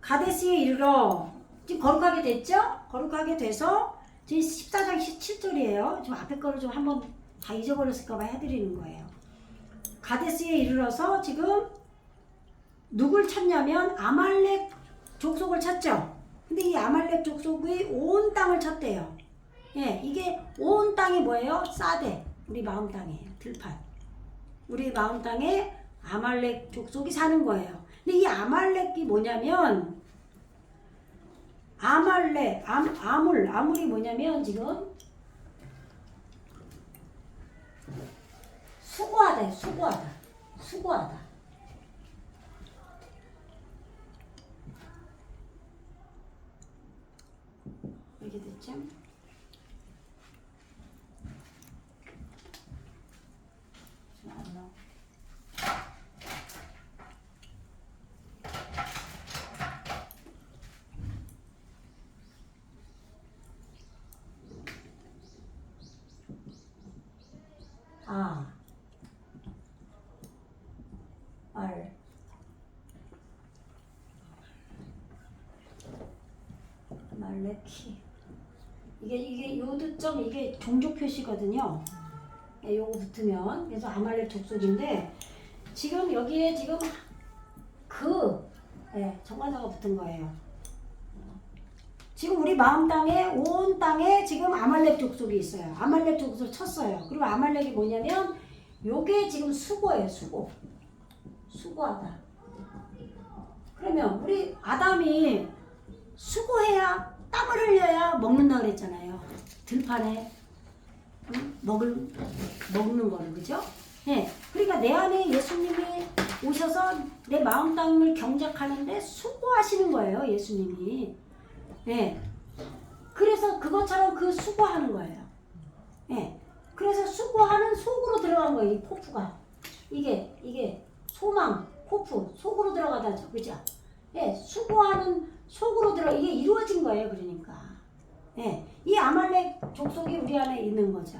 가데스에 이르러 지금 거룩하게 됐죠? 거룩하게 돼서 지금 14장 17절이에요. 지금 앞에 거를 좀 한번 다 잊어버렸을까봐 해드리는 거예요. 가데스에 이르러서 지금 누굴 쳤냐면 아말렉 족속을 쳤죠. 근데 이 아말렉 족속의 온 땅을 쳤대요. 예, 이게 온 땅이 뭐예요? 사데, 우리 마음 땅이에요. 들판. 우리 마음 땅에 아말렉 족속이 사는 거예요. 근데 이 아말렉이 뭐냐면 아물이 뭐냐면 지금 수고하다. 이렇게 됐죠? 말레키. 이게 요드점 이게 종족 표시거든요. 네, 요거 붙으면 그래서 아말렉 족속인데 지금 여기에 지금 정관사가 붙은 거예요. 지금 우리 마음 땅에 온 땅에 지금 아말렉 족속이 있어요. 아말렉 족속을 쳤어요. 그리고 아말렉이 뭐냐면 요게 지금 수고예요. 수고하다. 그러면 우리 아담이 수고해야 땀을 흘려야 먹는다 그랬잖아요. 들판에 먹는 거를 그죠? 네. 그러니까 내 안에 예수님이 오셔서 내 마음 땅을 경작하는데 수고하시는 거예요. 예수님이. 네. 그래서 그것처럼 그 수고하는 거예요. 네. 그래서 수고하는 속으로 들어간 거예요. 이 포프가. 이게 소망, 포프 속으로 들어가다죠. 그죠? 예, 수고하는 속으로 이게 이루어진 거예요. 그러니까. 예, 이 아말렉 족속이 우리 안에 있는 거죠.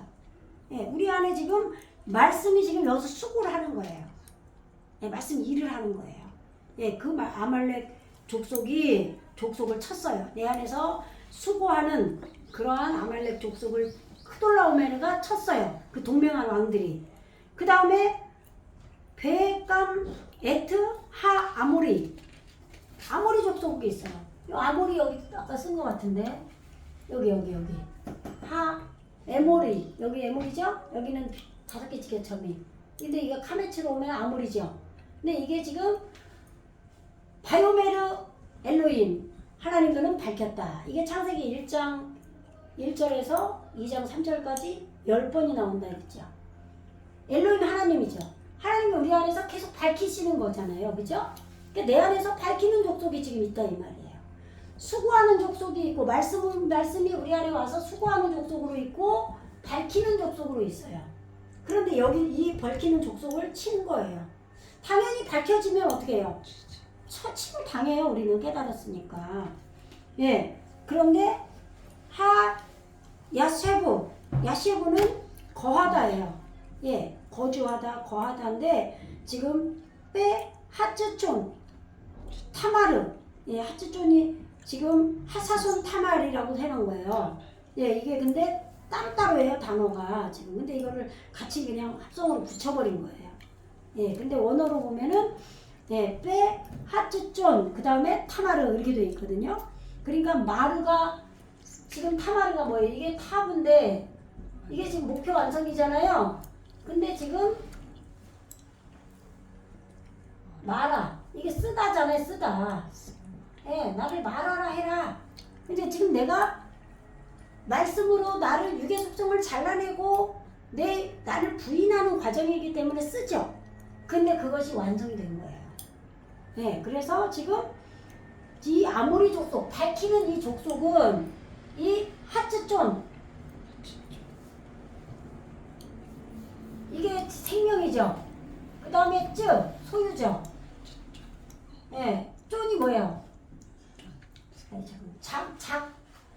예, 우리 안에 지금 말씀이 지금 여기서 수고를 하는 거예요. 예, 말씀 일을 하는 거예요. 예, 그 아말렉 족속을 쳤어요. 내 안에서 수고하는 그러한 아말렉 족속을 크돌라오메르가 쳤어요. 그 동맹한 왕들이. 그 다음에 베감, 에트, 하, 아모리 족속이 있어요. 요 아모리 여기 아까 쓴 것 같은데 여기 하, 에모리 여기 에모리죠? 여기는 5개 지게점이. 근데 이게 카메츠로 오면 아모리죠. 근데 이게 지금 바요메르 엘로임 하나님들은 밝혔다. 이게 창세기 1장 1절에서 2장 3절까지 10번이 나온다 했죠. 엘로임 하나님이죠. 하나님이 우리 안에서 계속 밝히시는 거잖아요. 그죠? 그러니까 내 안에서 밝히는 족속이 지금 있다 이 말이에요. 수고하는 족속이 있고 말씀이 우리 안에 와서 수고하는 족속으로 있고 밝히는 족속으로 있어요. 그런데 여기 이 밝히는 족속을 친 거예요. 당연히 밝혀지면 어떻게 해요? 처침을 당해요. 우리는 깨달았으니까. 예. 그런데 야쉐부는 거하다예요. 예. 거주하다, 거하다인데 지금 하츠촌 타마르. 예, 하츠촌이 지금 하사손 타말이라고 해놓은 거예요. 예, 이게 근데 따로따로예요, 단어가 지금. 근데 이거를 같이 그냥 합성으로 붙여버린 거예요. 예, 근데 원어로 보면은 예, 하츠촌 그 다음에 타마르 이렇게 돼 있거든요. 그러니까 마르가 지금 타마르가 뭐예요? 이게 타브인데 이게 지금 목표 완성이잖아요. 근데 지금 말아 이게 쓰다잖아요. 쓰다. 예, 나를 말하라 해라. 근데 지금 내가 말씀으로 나를 육의 속성을 잘라내고 나를 부인하는 과정이기 때문에 쓰죠. 근데 그것이 완성이 된 거예요. 예, 그래서 지금 이 아모리 족속, 밝히는 이 족속은 이 하츠촌 이게 생명이죠. 그 다음에 소유죠. 예, 쫀이 뭐예요?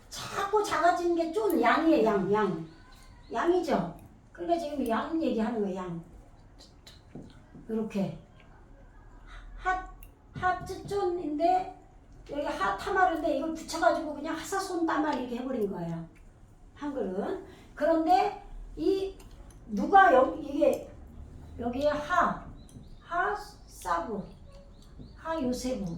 자꾸 작아지는 게 쫀, 양이에요. 양이죠. 그러니까 지금 양 얘기하는 거예요. 양. 이렇게 하츠쫀인데 여기 하타마르인데 이걸 붙여가지고 그냥 하사손 따말 이렇게 해버린 거예요. 한글은. 그런데 누가 이게 여기에 하사부 하요세부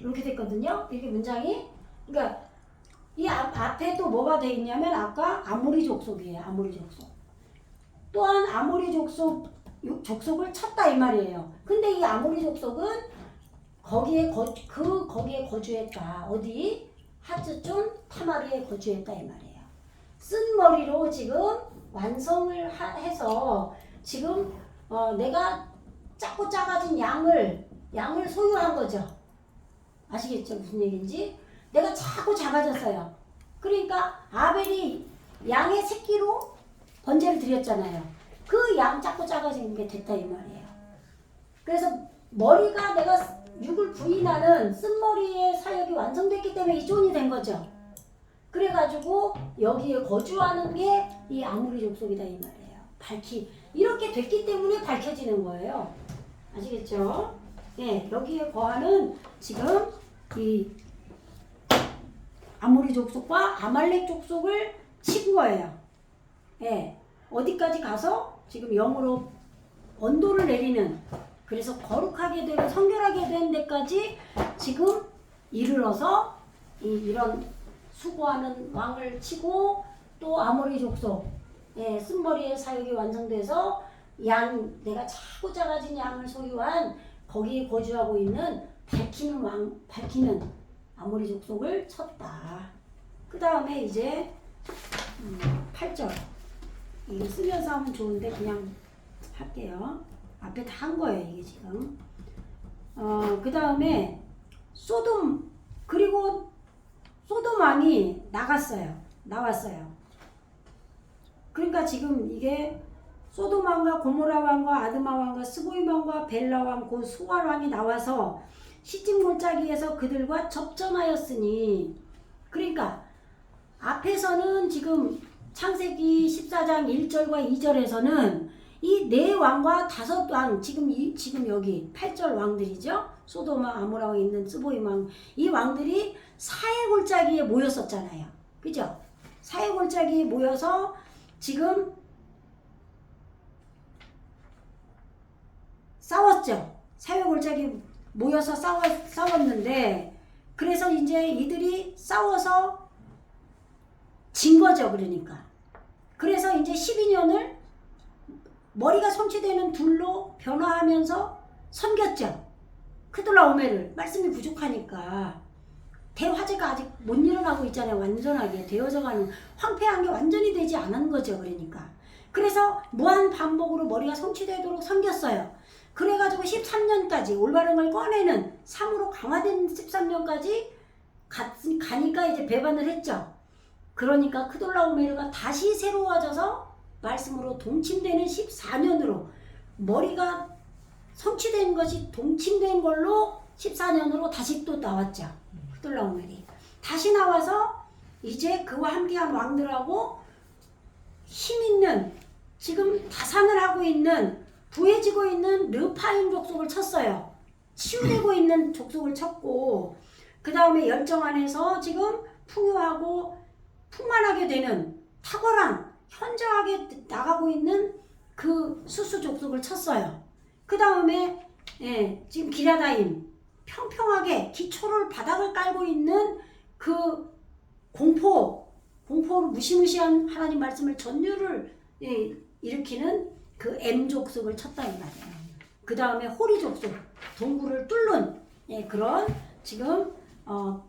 이렇게 됐거든요. 이게 문장이. 그러니까 이 앞에 또 뭐가 돼 있냐면 아까 아모리 족속이에요. 아모리 족속. 또한 아모리 족속을 쳤다 이 말이에요. 근데 이 아모리 족속은 거기에 거주했다. 어디? 하츠촌 타마르에 거주했다 이 말이에요. 쓴 머리로 지금 완성을 해서 지금 내가 작고 작아진 양을 소유한 거죠. 아시겠죠? 무슨 얘기인지? 내가 자꾸 작아졌어요. 그러니까 아벨이 양의 새끼로 번제를 드렸잖아요. 그 양 작고 작아진 게 됐다 이 말이에요. 그래서 머리가 내가 육을 부인하는 쓴머리의 사역이 완성됐기 때문에 이 쫀이 된 거죠. 그래가지고 여기에 거주하는 게 이 아모리 족속이다 이 말이에요. 이렇게 됐기 때문에 밝혀지는 거예요. 아시겠죠? 예, 여기에 거하는 지금 이 아모리 족속과 아말렉 족속을 친 거예요. 예, 어디까지 가서 지금 영으로 언도를 내리는 그래서 거룩하게 되고 성결하게 된 데까지 지금 이르러서 이런 수고하는 왕을 치고 또 아모리 족속 쓴머리의 사역이 완성돼서 내가 차고 작아진 양을 소유한 거기에 거주하고 있는 밝히는 아모리 족속을 쳤다. 그 다음에 이제 8절 이거 쓰면서 하면 좋은데 그냥 할게요. 앞에 다 한 거예요 이게 지금. 그 다음에 그리고 소돔 왕이 나왔어요. 그러니까 지금 이게 소돔 왕과 고모라 왕과 아드마 왕과 스보임 왕과 벨라 왕 곧 수알 왕이 나와서 시tim 골짜기에서 그들과 접전하였으니, 그러니까 앞에서는 지금 창세기 14장 1절과 2절에서는 이 네 왕과 다섯 왕, 지금 여기 8절 왕들이죠. 소돔과 아모라 왕이 있는 스보임 왕, 이 왕들이 사해 골짜기에 모였었잖아요. 그죠? 사해 골짜기에 모여서 지금 싸웠죠. 사해 골짜기 모여서 싸웠는데, 그래서 이제 이들이 싸워서 진 거죠. 그러니까. 그래서 이제 12년을 머리가 성취되는 둘로 변화하면서 섬겼죠. 크돌라오메를. 말씀이 부족하니까. 대화제가 아직 못 일어나고 있잖아요. 완전하게 되어져가는, 황폐한 게 완전히 되지 않은 거죠. 그러니까. 그래서 무한 반복으로 머리가 성취되도록 섬겼어요. 그래가지고 13년까지 올바른 걸 꺼내는 3으로 강화된 13년까지 가니까 이제 배반을 했죠. 그러니까 크돌라오메르가 다시 새로워져서 말씀으로 동침되는 14년으로 머리가 성취된 것이 동침된 걸로 14년으로 다시 또 나왔죠. 크돌라오메르이 다시 나와서 이제 그와 함께한 왕들하고 힘있는, 지금 다산을 하고 있는, 부해지고 있는 르파임 족속을 쳤어요. 치유되고 있는 족속을 쳤고, 그 다음에 열정 안에서 지금 풍요하고 풍만하게 되는 탁월한 현저하게 나가고 있는 그 수수 족속을 쳤어요. 그 다음에 지금 기라다임 평평하게 기초를 바닥을 깔고 있는 그 공포를 무시무시한 하나님 말씀을 전율을 일으키는 그 M 족속을 쳤다 이 말이에요. 그 다음에 호리 족속, 동굴을 뚫는 그런 지금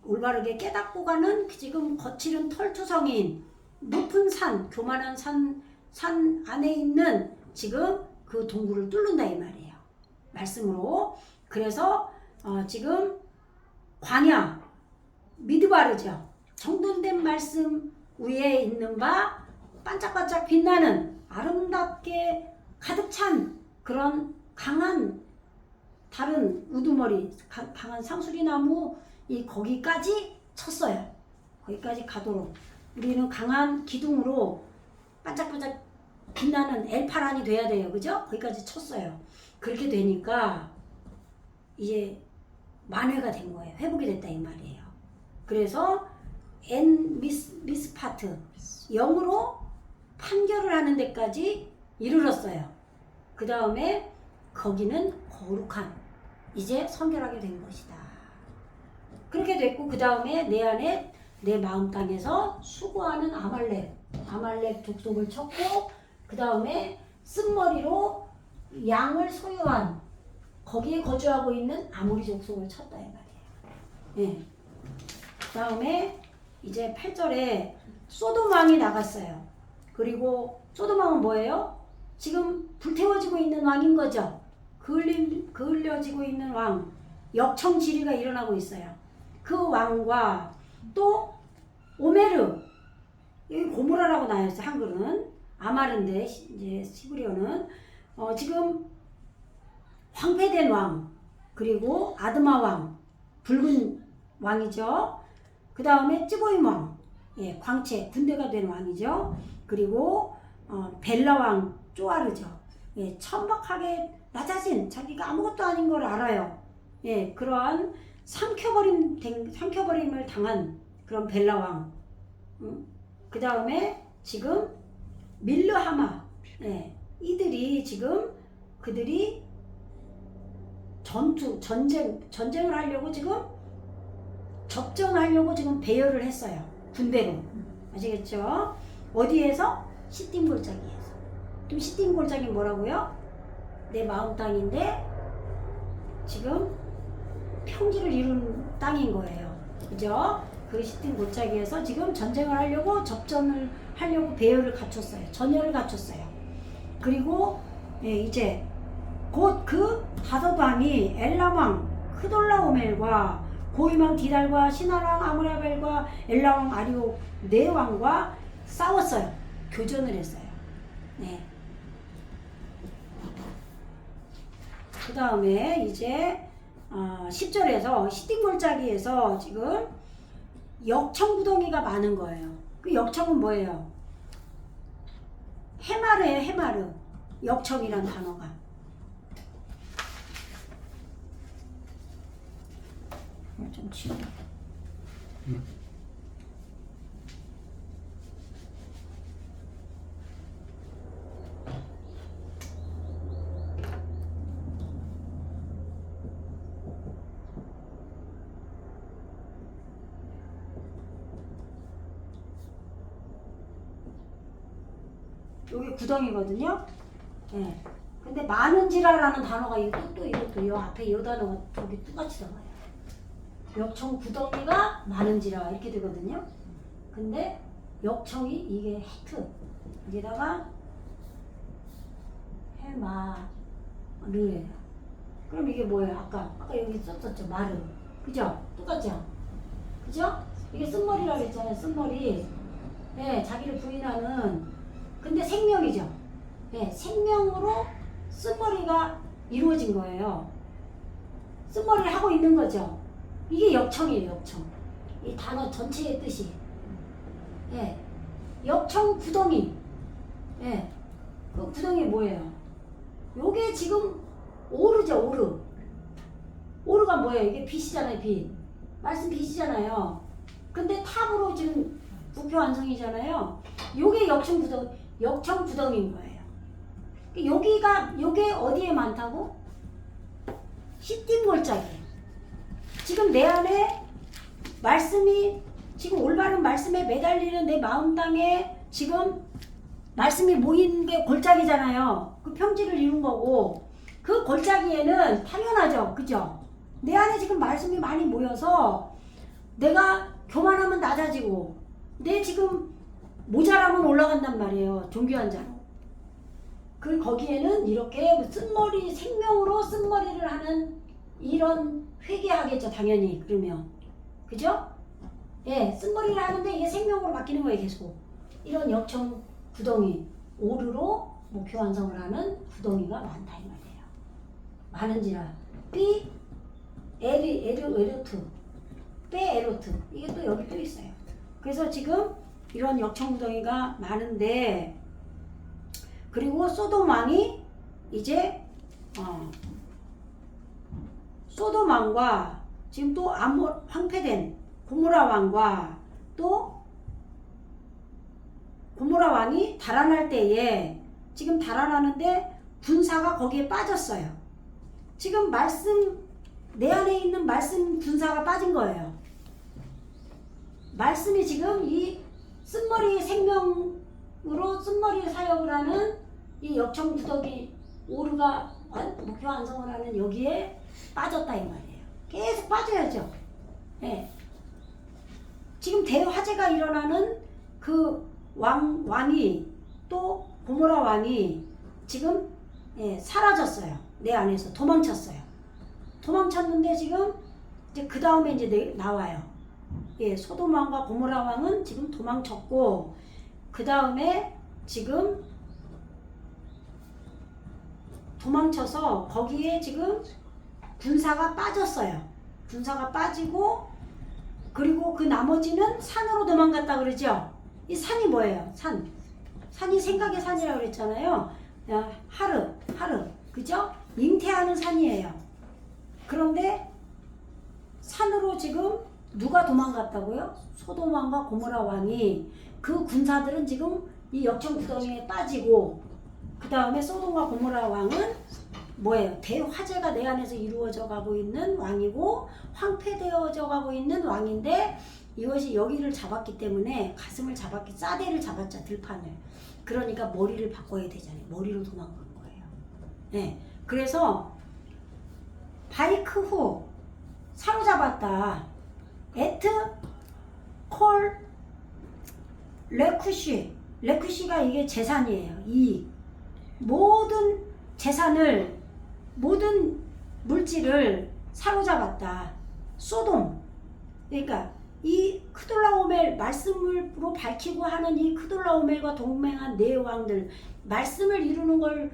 올바르게 깨닫고 가는 지금 거칠은 털투성이인 높은 산, 교만한 산 안에 있는 지금 그 동굴을 뚫는다 이 말이에요. 말씀으로. 그래서 지금 광야, 미드바르죠. 정돈된 말씀 위에 있는 바 반짝반짝 빛나는 아름답게 가득 찬 그런 강한 다른 우두머리, 강한 상수리나무 거기까지 쳤어요. 거기까지 가도록 우리는 강한 기둥으로 반짝반짝 빛나는 엘파란이 돼야 돼요. 그죠? 거기까지 쳤어요. 그렇게 되니까 이제 만회가 된 거예요. 회복이 됐다 이 말이에요. 그래서 미스파트 0으로 판결을 하는 데까지 이르렀어요. 그 다음에 거기는 거룩한, 이제 성결하게 된 것이다. 그렇게 됐고, 그 다음에 내 안에 내 마음 땅에서 수고하는 아말렉 족속을 쳤고, 그 다음에 쓴머리로 양을 소유한 거기에 거주하고 있는 아모리 족속을 쳤다 이 말이에요. 그 다음에 이제 8절에 소돔 왕이 나갔어요. 그리고 소돔 왕은 뭐예요? 지금 불태워지고 있는 왕인 거죠. 그을려지고 있는 왕, 역청지리가 일어나고 있어요. 그 왕과 또 오메르, 여기 고모라라고 나와있어요. 한글은 아마르인데 이제 시브리어는 지금 황폐된 왕, 그리고 아드마 왕, 붉은 왕이죠. 그 다음에 찌보임 왕, 광채 군대가 된 왕이죠. 그리고 벨라 왕 쪼아르죠. 천박하게 낮아진, 자기가 아무것도 아닌 걸 알아요. 그러한 삼켜버림을 당한 그런 벨라 왕. 그 다음에 지금 밀르하마, 이들이 지금 그들이 전쟁을 하려고 지금 접전하려고 지금 배열을 했어요. 군대로. 아시겠죠? 어디에서? 시딤 골짜기에서. 그럼 시딤 골짜기 뭐라고요? 내 마음 땅인데 지금 평지를 이룬 땅인 거예요. 그죠? 그 시딤 골짜기에서 지금 전쟁을 하려고 접전을 하려고 배열을 갖췄어요. 전열을 갖췄어요. 그리고 이제 곧 그 다섯 왕이 엘람왕 크돌라오멜과 고임왕 디달과 신하왕 아므라벨과 엘라왕 아리오 네 왕과 싸웠어요. 교전을 했어요. 네. 그 다음에 이제 10절에서 시딤골짜기에서 지금 역청구덩이가 많은 거예요. 그 역청은 뭐예요? 해마르예요. 해마르. 역청이란 단어가. 좀 치워. 여기 구덩이거든요. 예. 근데 많은지라라는 단어가 이것도 요 앞에 요 단어가 저기 똑같이 들어가요. 역청 구덩이가 많은지라 이렇게 되거든요. 근데 역청이 이게 헤트 여기다가 해마르예요. 그럼 이게 뭐예요? 아까 여기 썼었죠. 마르. 그죠? 똑같죠? 그죠? 이게 쓴머리라고 했잖아요. 쓴머리. 네, 자기를 부인하는. 근데 생명이죠. 네, 생명으로 쓴머리가 이루어진 거예요. 쓴머리를 하고 있는 거죠. 이게 역청이에요. 역청. 이 단어 전체의 뜻이. 네, 역청 구덩이. 네, 그 구덩이 뭐예요? 요게 지금 오르죠. 오르. 오르가 뭐예요? 이게 빛이잖아요. 빛. 말씀 빛이잖아요. 근데 탑으로 지금 부표 완성이잖아요. 요게 역청 구덩이인 거예요. 요게 어디에 많다고? 시딤 골짜기. 지금 내 안에 말씀이 지금 올바른 말씀에 매달리는 내 마음 땅에 지금 말씀이 모인 게 골짜기잖아요. 그 평지를 이룬 거고 그 골짜기에는 당연하죠. 그죠? 내 안에 지금 말씀이 많이 모여서 내가 교만하면 낮아지고 내 지금 모자라면 올라간단 말이에요. 존귀한 자로. 그 거기에는 이렇게 쓴머리 생명으로 쓴머리를 하는 이런 회개하겠죠. 당연히 그러면. 그죠? 예, 쓴머리를 하는데 이게 생명으로 바뀌는 거예요. 계속. 이런 역청 구덩이 오르로 목표 완성을 하는 구덩이가 많다 이 말이에요. 많은지라 삐 에르트 빼 에로트 이게 또 여기 또 있어요. 그래서 지금 이런 역청 구덩이가 많은데 그리고 소돔 왕이 이제 소돔 왕과 지금 또 황폐된 고모라 왕과 또 고모라 왕이 달아날 때에 지금 달아나는데 군사가 거기에 빠졌어요. 지금 내 안에 있는 말씀 군사가 빠진 거예요. 말씀이 지금 이 쓴머리 생명으로 쓴머리 사역을 하는 이 역청 구덩이 오르가 목표 완성을 하는 여기에 빠졌다 이 말이에요. 계속 빠져야죠. 네. 지금 대화재가 일어나는 그 왕이 또 고모라 왕이 지금 사라졌어요. 내 안에서 도망쳤어요. 도망쳤는데 지금 이제 그 다음에 이제 나와요. 소돔 왕과 고모라 왕은 지금 도망쳤고 그 다음에 지금 도망쳐서 거기에 지금 군사가 빠졌어요. 군사가 빠지고 그리고 그 나머지는 산으로 도망갔다 그러죠. 이 산이 뭐예요? 산이 생각의 산이라고 그랬잖아요. 하르 그죠? 잉태하는 산이에요. 그런데 산으로 지금 누가 도망갔다고요? 소돔 왕과 고모라 왕이 그 군사들은 지금 이 역청 구덩이에 빠지고 그 다음에 소돔과 고모라 왕은 뭐예요? 대화제가 내 안에서 이루어져 가고 있는 왕이고 황폐되어져 가고 있는 왕인데 이것이 여기를 잡았기 때문에 가슴을 잡았기 싸대를 잡았자 들판을. 그러니까 머리를 바꿔야 되잖아요. 머리로 도망간 거예요. 네. 그래서 바이크 후 사로잡았다. 에트 콜 레쿠시. 레쿠시가 이게 재산이에요. 이익. 모든 재산을 모든 물질을 사로잡았다. 소돔. 그러니까 이 크돌라오멜 말씀으로 밝히고 하는 이 크돌라오멜과 동맹한 네 왕들 말씀을 이루는 걸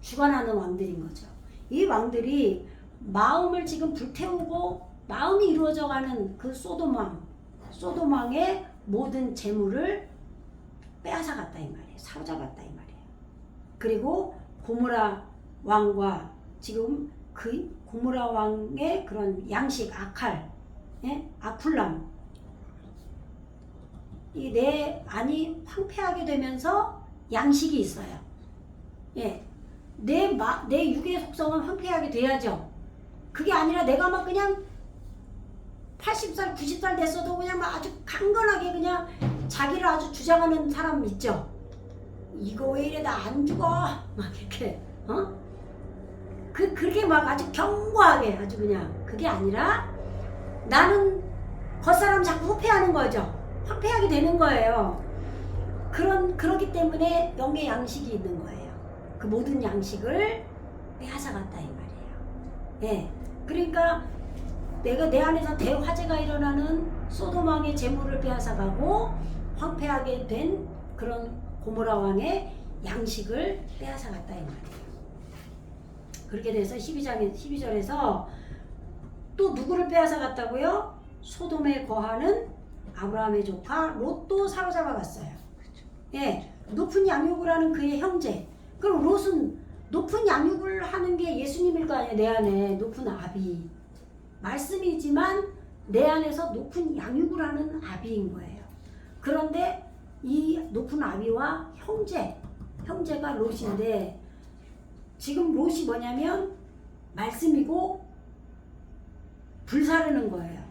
주관하는 왕들인 거죠. 이 왕들이 마음을 지금 불태우고 마음이 이루어져가는 그 소돔 왕의 모든 재물을 빼앗아갔다 이 말이에요. 사로잡았다 이 말이에요. 그리고 고모라 왕과 지금 그 고모라 왕의 그런 양식 아칼, 예? 아쿨람 이 내 안이 황폐하게 되면서 양식이 있어요. 예, 내 육의 속성은 황폐하게 돼야죠. 그게 아니라 내가 막 그냥 80살, 90살 됐어도 그냥 막 아주 강건하게 그냥 자기를 아주 주장하는 사람 있죠. 이거 왜 이래 나 안 죽어 막 이렇게 그렇게 막 아주 견고하게 아주 그냥 그게 아니라 나는 겉사람 자꾸 후패하는 거죠. 황폐하게 되는 거예요. 그렇기 때문에 영의 양식이 있는 거예요. 그 모든 양식을 빼앗아갔다 이 말이에요. 예, 그러니까 내가 내 안에서 대화재가 일어나는 소돔 왕의 재물을 빼앗아가고 황폐하게 된 그런 고모라 왕의 양식을 빼앗아갔다 이 말이에요. 그렇게 돼서 12절에서 또 누구를 빼앗아갔다고요? 소돔에 거하는 아브라함의 조카 롯도 사로잡아갔어요. 예, 높은 양육을 하는 그의 형제. 그럼 롯은 높은 양육을 하는 게 예수님일 거 아니에요. 내 안에 높은 아비. 말씀이지만 내 안에서 높은 양육을 하는 아비인 거예요. 그런데 이 높은 아비와 형제가 롯인데 지금 롯이 뭐냐면 말씀이고 불사르는 거예요.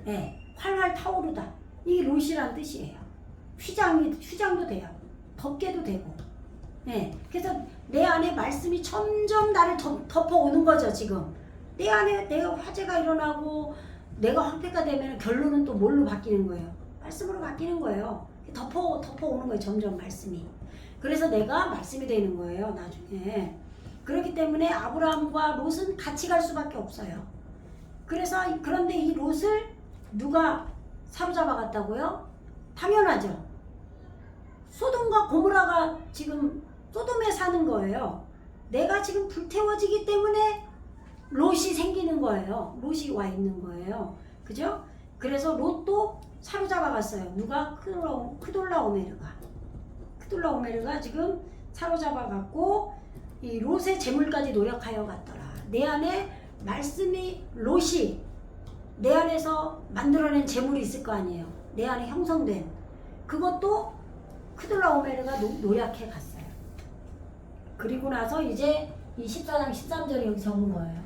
예, 활활 타오르다. 이게 롯이란 뜻이에요. 휘장도 돼요. 덮개도 되고. 예, 그래서 내 안에 말씀이 점점 나를 덮어오는 거죠. 지금 내 안에 내가 화재가 일어나고 내가 황폐가 되면 결론은 또 뭘로 바뀌는 거예요? 말씀으로 바뀌는 거예요. 덮어오는 거예요. 점점 말씀이. 그래서 내가 말씀이 되는 거예요. 나중에. 그렇기 때문에 아브라함과 롯은 같이 갈 수밖에 없어요. 그런데 이 롯을 누가 사로잡아 갔다고요? 당연하죠. 소돔과 고모라가 지금 소돔에 사는 거예요. 내가 지금 불태워지기 때문에 롯이 생기는 거예요. 롯이 와 있는 거예요. 그죠? 그래서 롯도 사로잡아 갔어요. 누가? 크돌라오메르가 지금 사로잡아 갔고 이 롯의 재물까지 노력하여 갔더라. 내 안에 말씀이 롯이 내 안에서 만들어낸 재물이 있을 거 아니에요. 내 안에 형성된 그것도 크돌라오메르가 노력해 갔어요. 그리고 나서 이제 이 14장 13절에 여기 적은 거예요.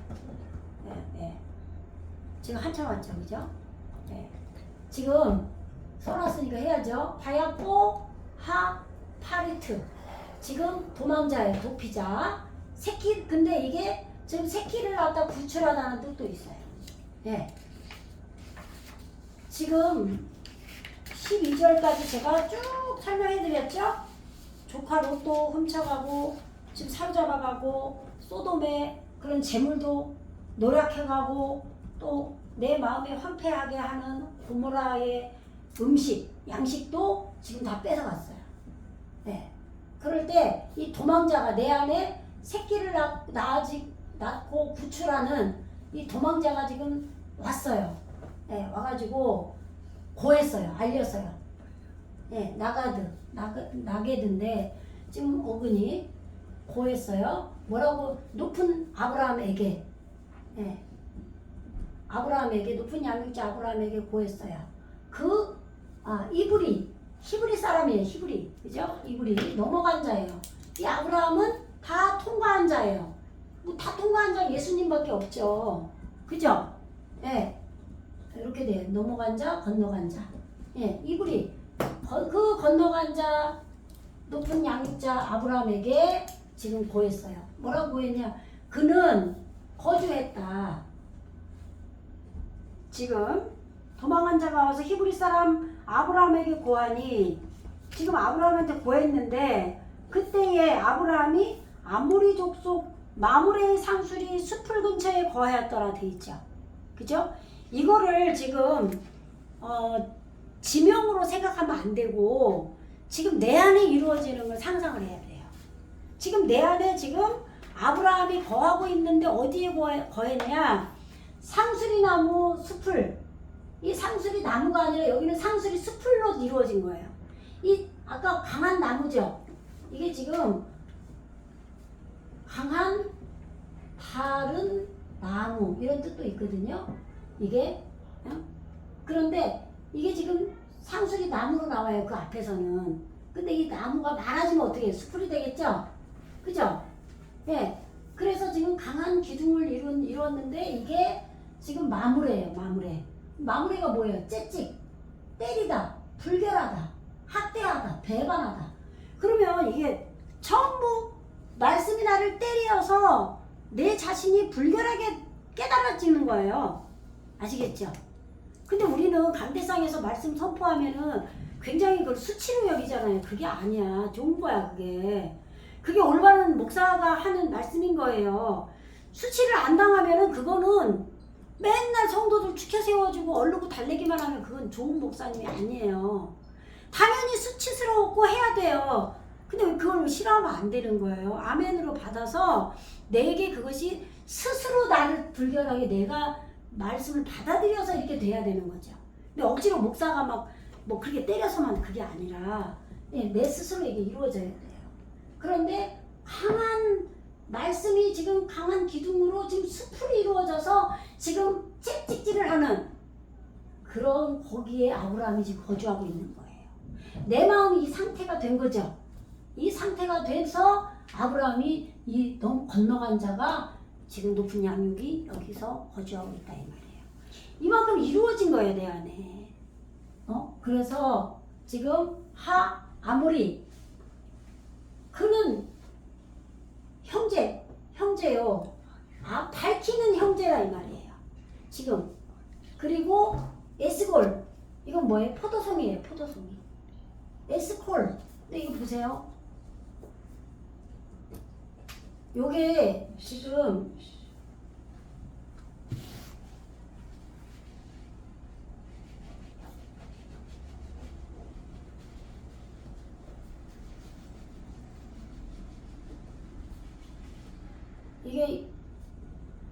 네. 지금 한참 왔죠, 그죠? 네. 지금 써놨으니까 해야죠. 바야포 하 파리트. 지금 도망자예요, 도피자. 새끼, 근데 이게 지금 새끼를 갖다 구출하다는 뜻도 있어요. 네. 지금 12절까지 제가 쭉 설명해드렸죠? 조카 롯도 훔쳐가고 지금 사로잡아가고 소돔의 그런 재물도 노력해가고 또 내 마음에 황폐하게 하는 고모라의 음식, 양식도 지금 다 뺏어갔어요. 네. 그럴 때 이 도망자가 내 안에 새끼를 낳고 구출하는 이 도망자가 지금 왔어요. 네, 와가지고 고했어요. 알렸어요. 네, 나게드인데 지금 어근이 고했어요. 뭐라고? 높은 아브라함에게. 네, 아브라함에게 높은 양육자 아브라함에게 고했어요. 히브리 사람이에요. 히브리, 그죠? 히브리 넘어간 자예요. 이 아브라함은 다 통과한 자예요. 뭐 다 통과한 자 예수님밖에 없죠. 그죠? 예. 이렇게 돼. 넘어간 자, 건너간 자. 예, 이불이 그 건너간 자, 높은 양육자 아브라함에게 지금 고했어요. 뭐라고 고했냐? 그는 거주했다. 지금 도망한 자가 와서 히브리 사람 아브라함에게 고하니 지금 아브라함한테 고했는데 그때에 아브라함이 아모리 족속 마므레의 상술이 숲을 근처에 거하였더라 돼 있죠. 그죠? 이거를 지금 지명으로 생각하면 안 되고 지금 내 안에 이루어지는 걸 상상을 해야 돼요. 지금 내 안에 지금 아브라함이 거하고 있는데 어디에 거했냐? 상수리 나무 숲을, 이 상수리 나무가 아니라 여기는 상수리 숲으로 이루어진 거예요. 이 아까 강한 나무죠. 이게 지금 강한 다른 나무 이런 뜻도 있거든요. 이게 그런데 이게 지금 상수리 나무로 나와요. 그 앞에서는. 근데 이 나무가 많아지면 어떻게 해요? 숲이 되겠죠? 그죠? 예. 그래서 지금 강한 기둥을 이루었는데 이게 지금 마무레예요. 마무레. 마무레가 뭐예요? 채찍, 때리다, 불결하다, 학대하다, 배반하다. 그러면 이게 전부 말씀이 나를 때려서 내 자신이 불결하게 깨달아지는 거예요. 아시겠죠? 근데 우리는 강대상에서 말씀 선포하면은 굉장히 그걸 수치로 여기잖아요. 그게 아니야. 좋은 거야, 그게. 그게 올바른 목사가 하는 말씀인 거예요. 수치를 안 당하면은 그거는 맨날 성도들 축혀 세워주고 얼르고 달래기만 하면 그건 좋은 목사님이 아니에요. 당연히 수치스럽고 해야 돼요. 근데 그걸 싫어하면 안 되는 거예요. 아멘으로 받아서 내게 그것이 스스로 나를 불결하게 내가 말씀을 받아들여서 이렇게 돼야 되는 거죠. 근데 억지로 목사가 막 뭐 그렇게 때려서만 그게 아니라 내 스스로 이게 이루어져야 돼요. 그런데 강한 말씀이 지금 강한 기둥으로 지금 숲이 이루어져서 지금 채찍질을 하는 그런 거기에 아브라함이 지금 거주하고 있는 거예요. 내 마음이 이 상태가 된 거죠. 이 상태가 돼서 아브라함이 이 건너간 자가 지금 높은 양육이 여기서 거주하고 있다 이 말이에요. 이만큼 이루어진 거예요, 내 안에. 그래서 지금 아모리 그는 형제요. 밝히는 형제라 이 말이에요. 지금 그리고 에스골 이건 뭐예요? 포도송이에요. 포도송이. 에스콜. 근데 이거 보세요. 요게 지금 이게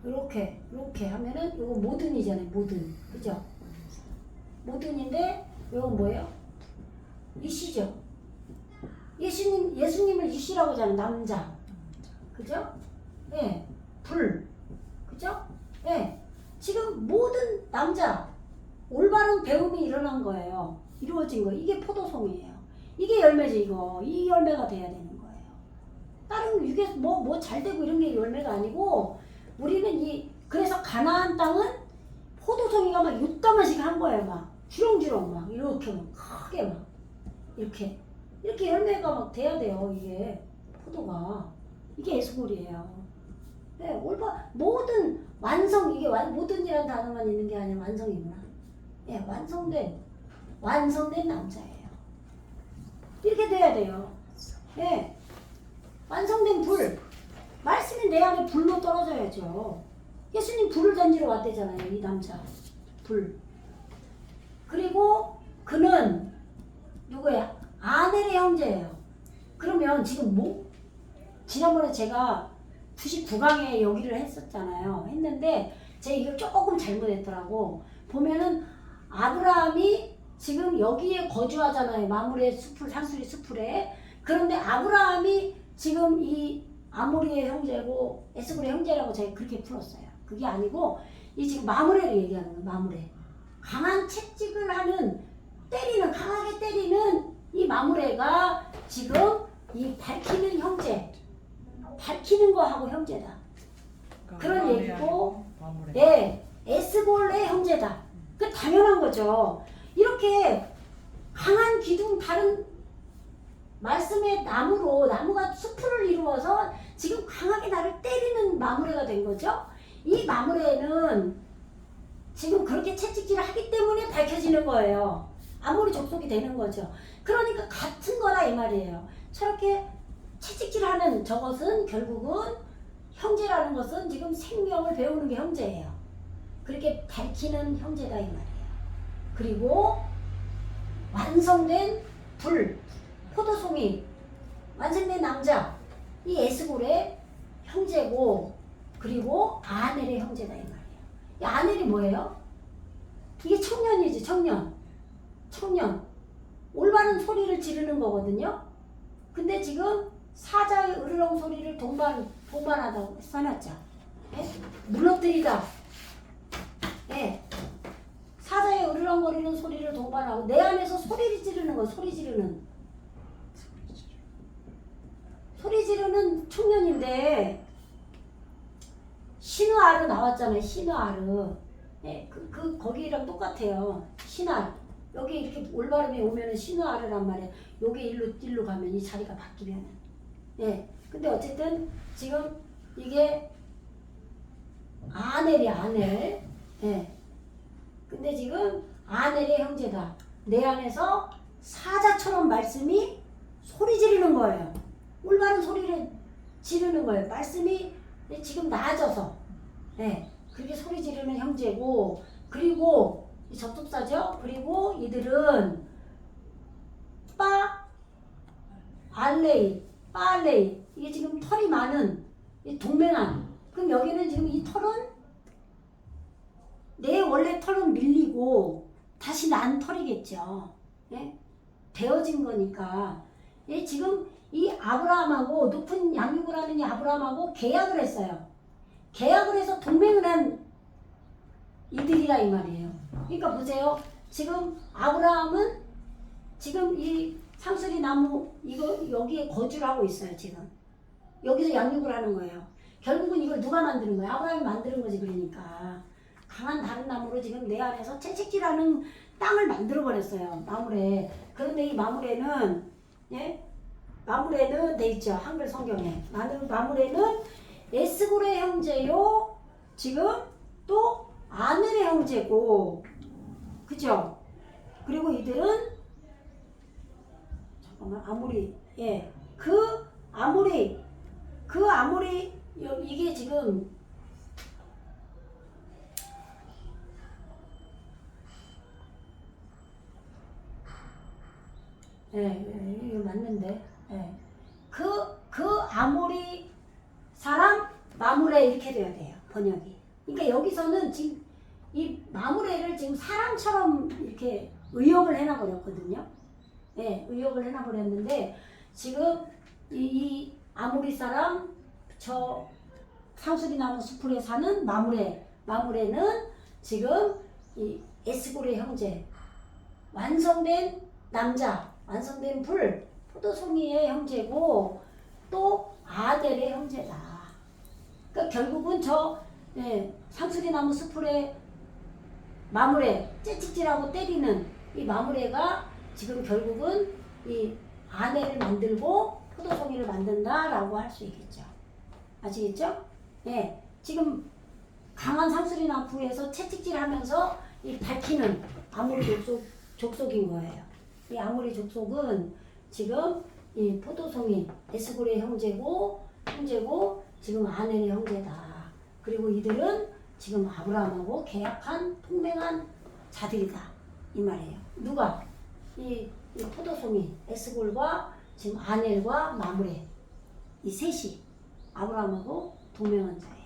이렇게 하면은 요거 모든이잖아요. 모든. 그죠? 모든인데 요건 뭐예요? 이씨죠. 예수님을 이씨라고 하잖아요. 남자. 그죠? 예. 불. 그죠? 예. 지금 모든 남자 올바른 배움이 일어난 거예요. 이루어진 거예요. 이게 포도송이에요. 이게 열매지 이거. 이 열매가 돼야 되는 거예요. 다른 이게 뭐 잘 되고 이런 게 열매가 아니고 우리는 그래서 가나안 땅은 포도송이가 막 요따만씩 한 거예요. 막 주렁주렁 막 이렇게 막 크게 막 이렇게 열매가 막 돼야 돼요. 이게 포도가 이게 에스골이에요. 네, 모든 완성 이게 모든이라는 단어만 있는 게 아니라 완성이구나. 예, 완성된 남자예요. 이렇게 돼야 돼요. 예, 완성된 불. 말씀이 내 안에 불로 떨어져야죠. 예수님 불을 던지러 왔대잖아요. 이 남자 불. 그리고 그는 누구야? 아넬의 형제예요. 그러면 지금 지난번에 제가 99강에 여기를 했는데 제가 이걸 조금 잘못했더라고. 보면은 아브라함이 지금 여기에 거주하잖아요. 마므레 숲을 상수리 숲을에. 그런데 아브라함이 지금 이 아모리의 형제고 에스골의 형제라고 제가 그렇게 풀었어요. 그게 아니고 이 지금 마므레를 얘기하는 거예요. 마므레. 강한 채찍을 하는 강하게 때리는 이 마므레가 지금 이 밝히는 형제, 밝히는 거하고 형제다. 그런 얘기고, 마무리. 예, 에스골의 형제다. 그 당연한 거죠. 이렇게 강한 기둥 다른 말씀의 나무가 수풀을 이루어서 지금 강하게 나를 때리는 마무레가 된 거죠. 이 마무레는 지금 그렇게 채찍질을 하기 때문에 밝혀지는 거예요. 아무리 족속이 되는 거죠. 그러니까 같은 거라 이 말이에요. 저렇게 채찍질하는 저것은 결국은 형제라는 것은 지금 생명을 배우는 게 형제예요. 그렇게 밝히는 형제다 이 말이에요. 그리고 완성된 불, 포도송이, 완성된 남자, 이 에스골의 형제고, 그리고 아넬의 형제다 이 말이에요. 이 아넬이 뭐예요? 이게 청년이지, 청년. 올바른 소리를 지르는 거거든요. 근데 지금 사자의 으르렁 소리를 동반하다고 써놨죠. 예? 무너뜨리다. 예. 사자의 으르렁거리는 소리를 동반하고 내 안에서 소리를 지르는 거, 소리 지르는 청년인데 시느아르 나왔잖아요. 시느아르. 예, 거기랑 똑같아요. 시날. 여기 이렇게 올바름이 오면은 시느아르란 말이에요. 여기 일로 가면 이 자리가 바뀌면은. 예. 근데 어쨌든 지금 이게 아넬이야, 아넬. 예. 근데 지금 아넬의 형제다. 내 안에서 사자처럼 말씀이 소리 지르는 거예요. 올바른 소리를 지르는 거예요. 말씀이 지금 나아져서. 예. 그렇게 소리 지르는 형제고, 그리고 이 접속사죠. 그리고 이들은 빨레이 이게 지금 털이 많은 이 동맹한. 그럼 여기는 지금 이 털은 내 원래 털은 밀리고 다시 난 털이겠죠. 예? 되어진 거니까. 예? 지금 이 아브라함하고 높은 양육을 하는 이 아브라함하고 계약을 했어요. 계약을 해서 동맹을 한 이들이라 이 말이에요. 그러니까 보세요. 지금 아브라함은 지금 이 상수리 나무 이거 여기에 거주를 하고 있어요. 지금 여기서 양육을 하는 거예요. 결국은 이걸 누가 만드는 거예요? 아브라함이 만드는 거지. 그러니까 강한 다른 나무로 지금 내 안에서 채찍질하는 땅을 만들어 버렸어요. 마무레. 그런데 이 마무레는 예? 마무레는 돼 있죠. 한글 성경에. 마무레는 에스골의 형제요. 지금 또 아넬의 형제고. 그죠? 그리고 이들은 잠깐만 아모리. 예. 그 아모리 이게 지금 이게 맞는데. 예. 그 아모리 사람 마무레 이렇게 돼야 돼요. 번역이. 그러니까 여기서는 지금 이 마무레를 지금 사람처럼 이렇게 의역을 해놔버렸거든요. 예, 의역을 해놔버렸는데 지금 이 아모리 사람 저 상수리 나무 수풀에 사는 마무레는 지금 이 에스골의 형제, 완성된 남자, 완성된 불, 포도송이의 형제고 또 아델의 형제다. 그러니까 결국은 상수리 나무 수풀에 마무레, 채찍질하고 때리는 이 마무레가 지금 결국은 이 아내를 만들고 포도송이를 만든다라고 할 수 있겠죠. 아시겠죠? 예. 지금 강한 상수리 나무에서 채찍질하면서 이 밝히는 아모리 족속인 거예요. 이 아모리 족속은 지금 이 포도송이 에스골의 형제고 지금 아넬의 형제다. 그리고 이들은 지금 아브라함하고 계약한 통맹한 자들이다 이 말이에요. 누가? 이 포도송이 에스골과 지금 아넬과 마므레 이 셋이 아브라함하고 동맹한 자예요.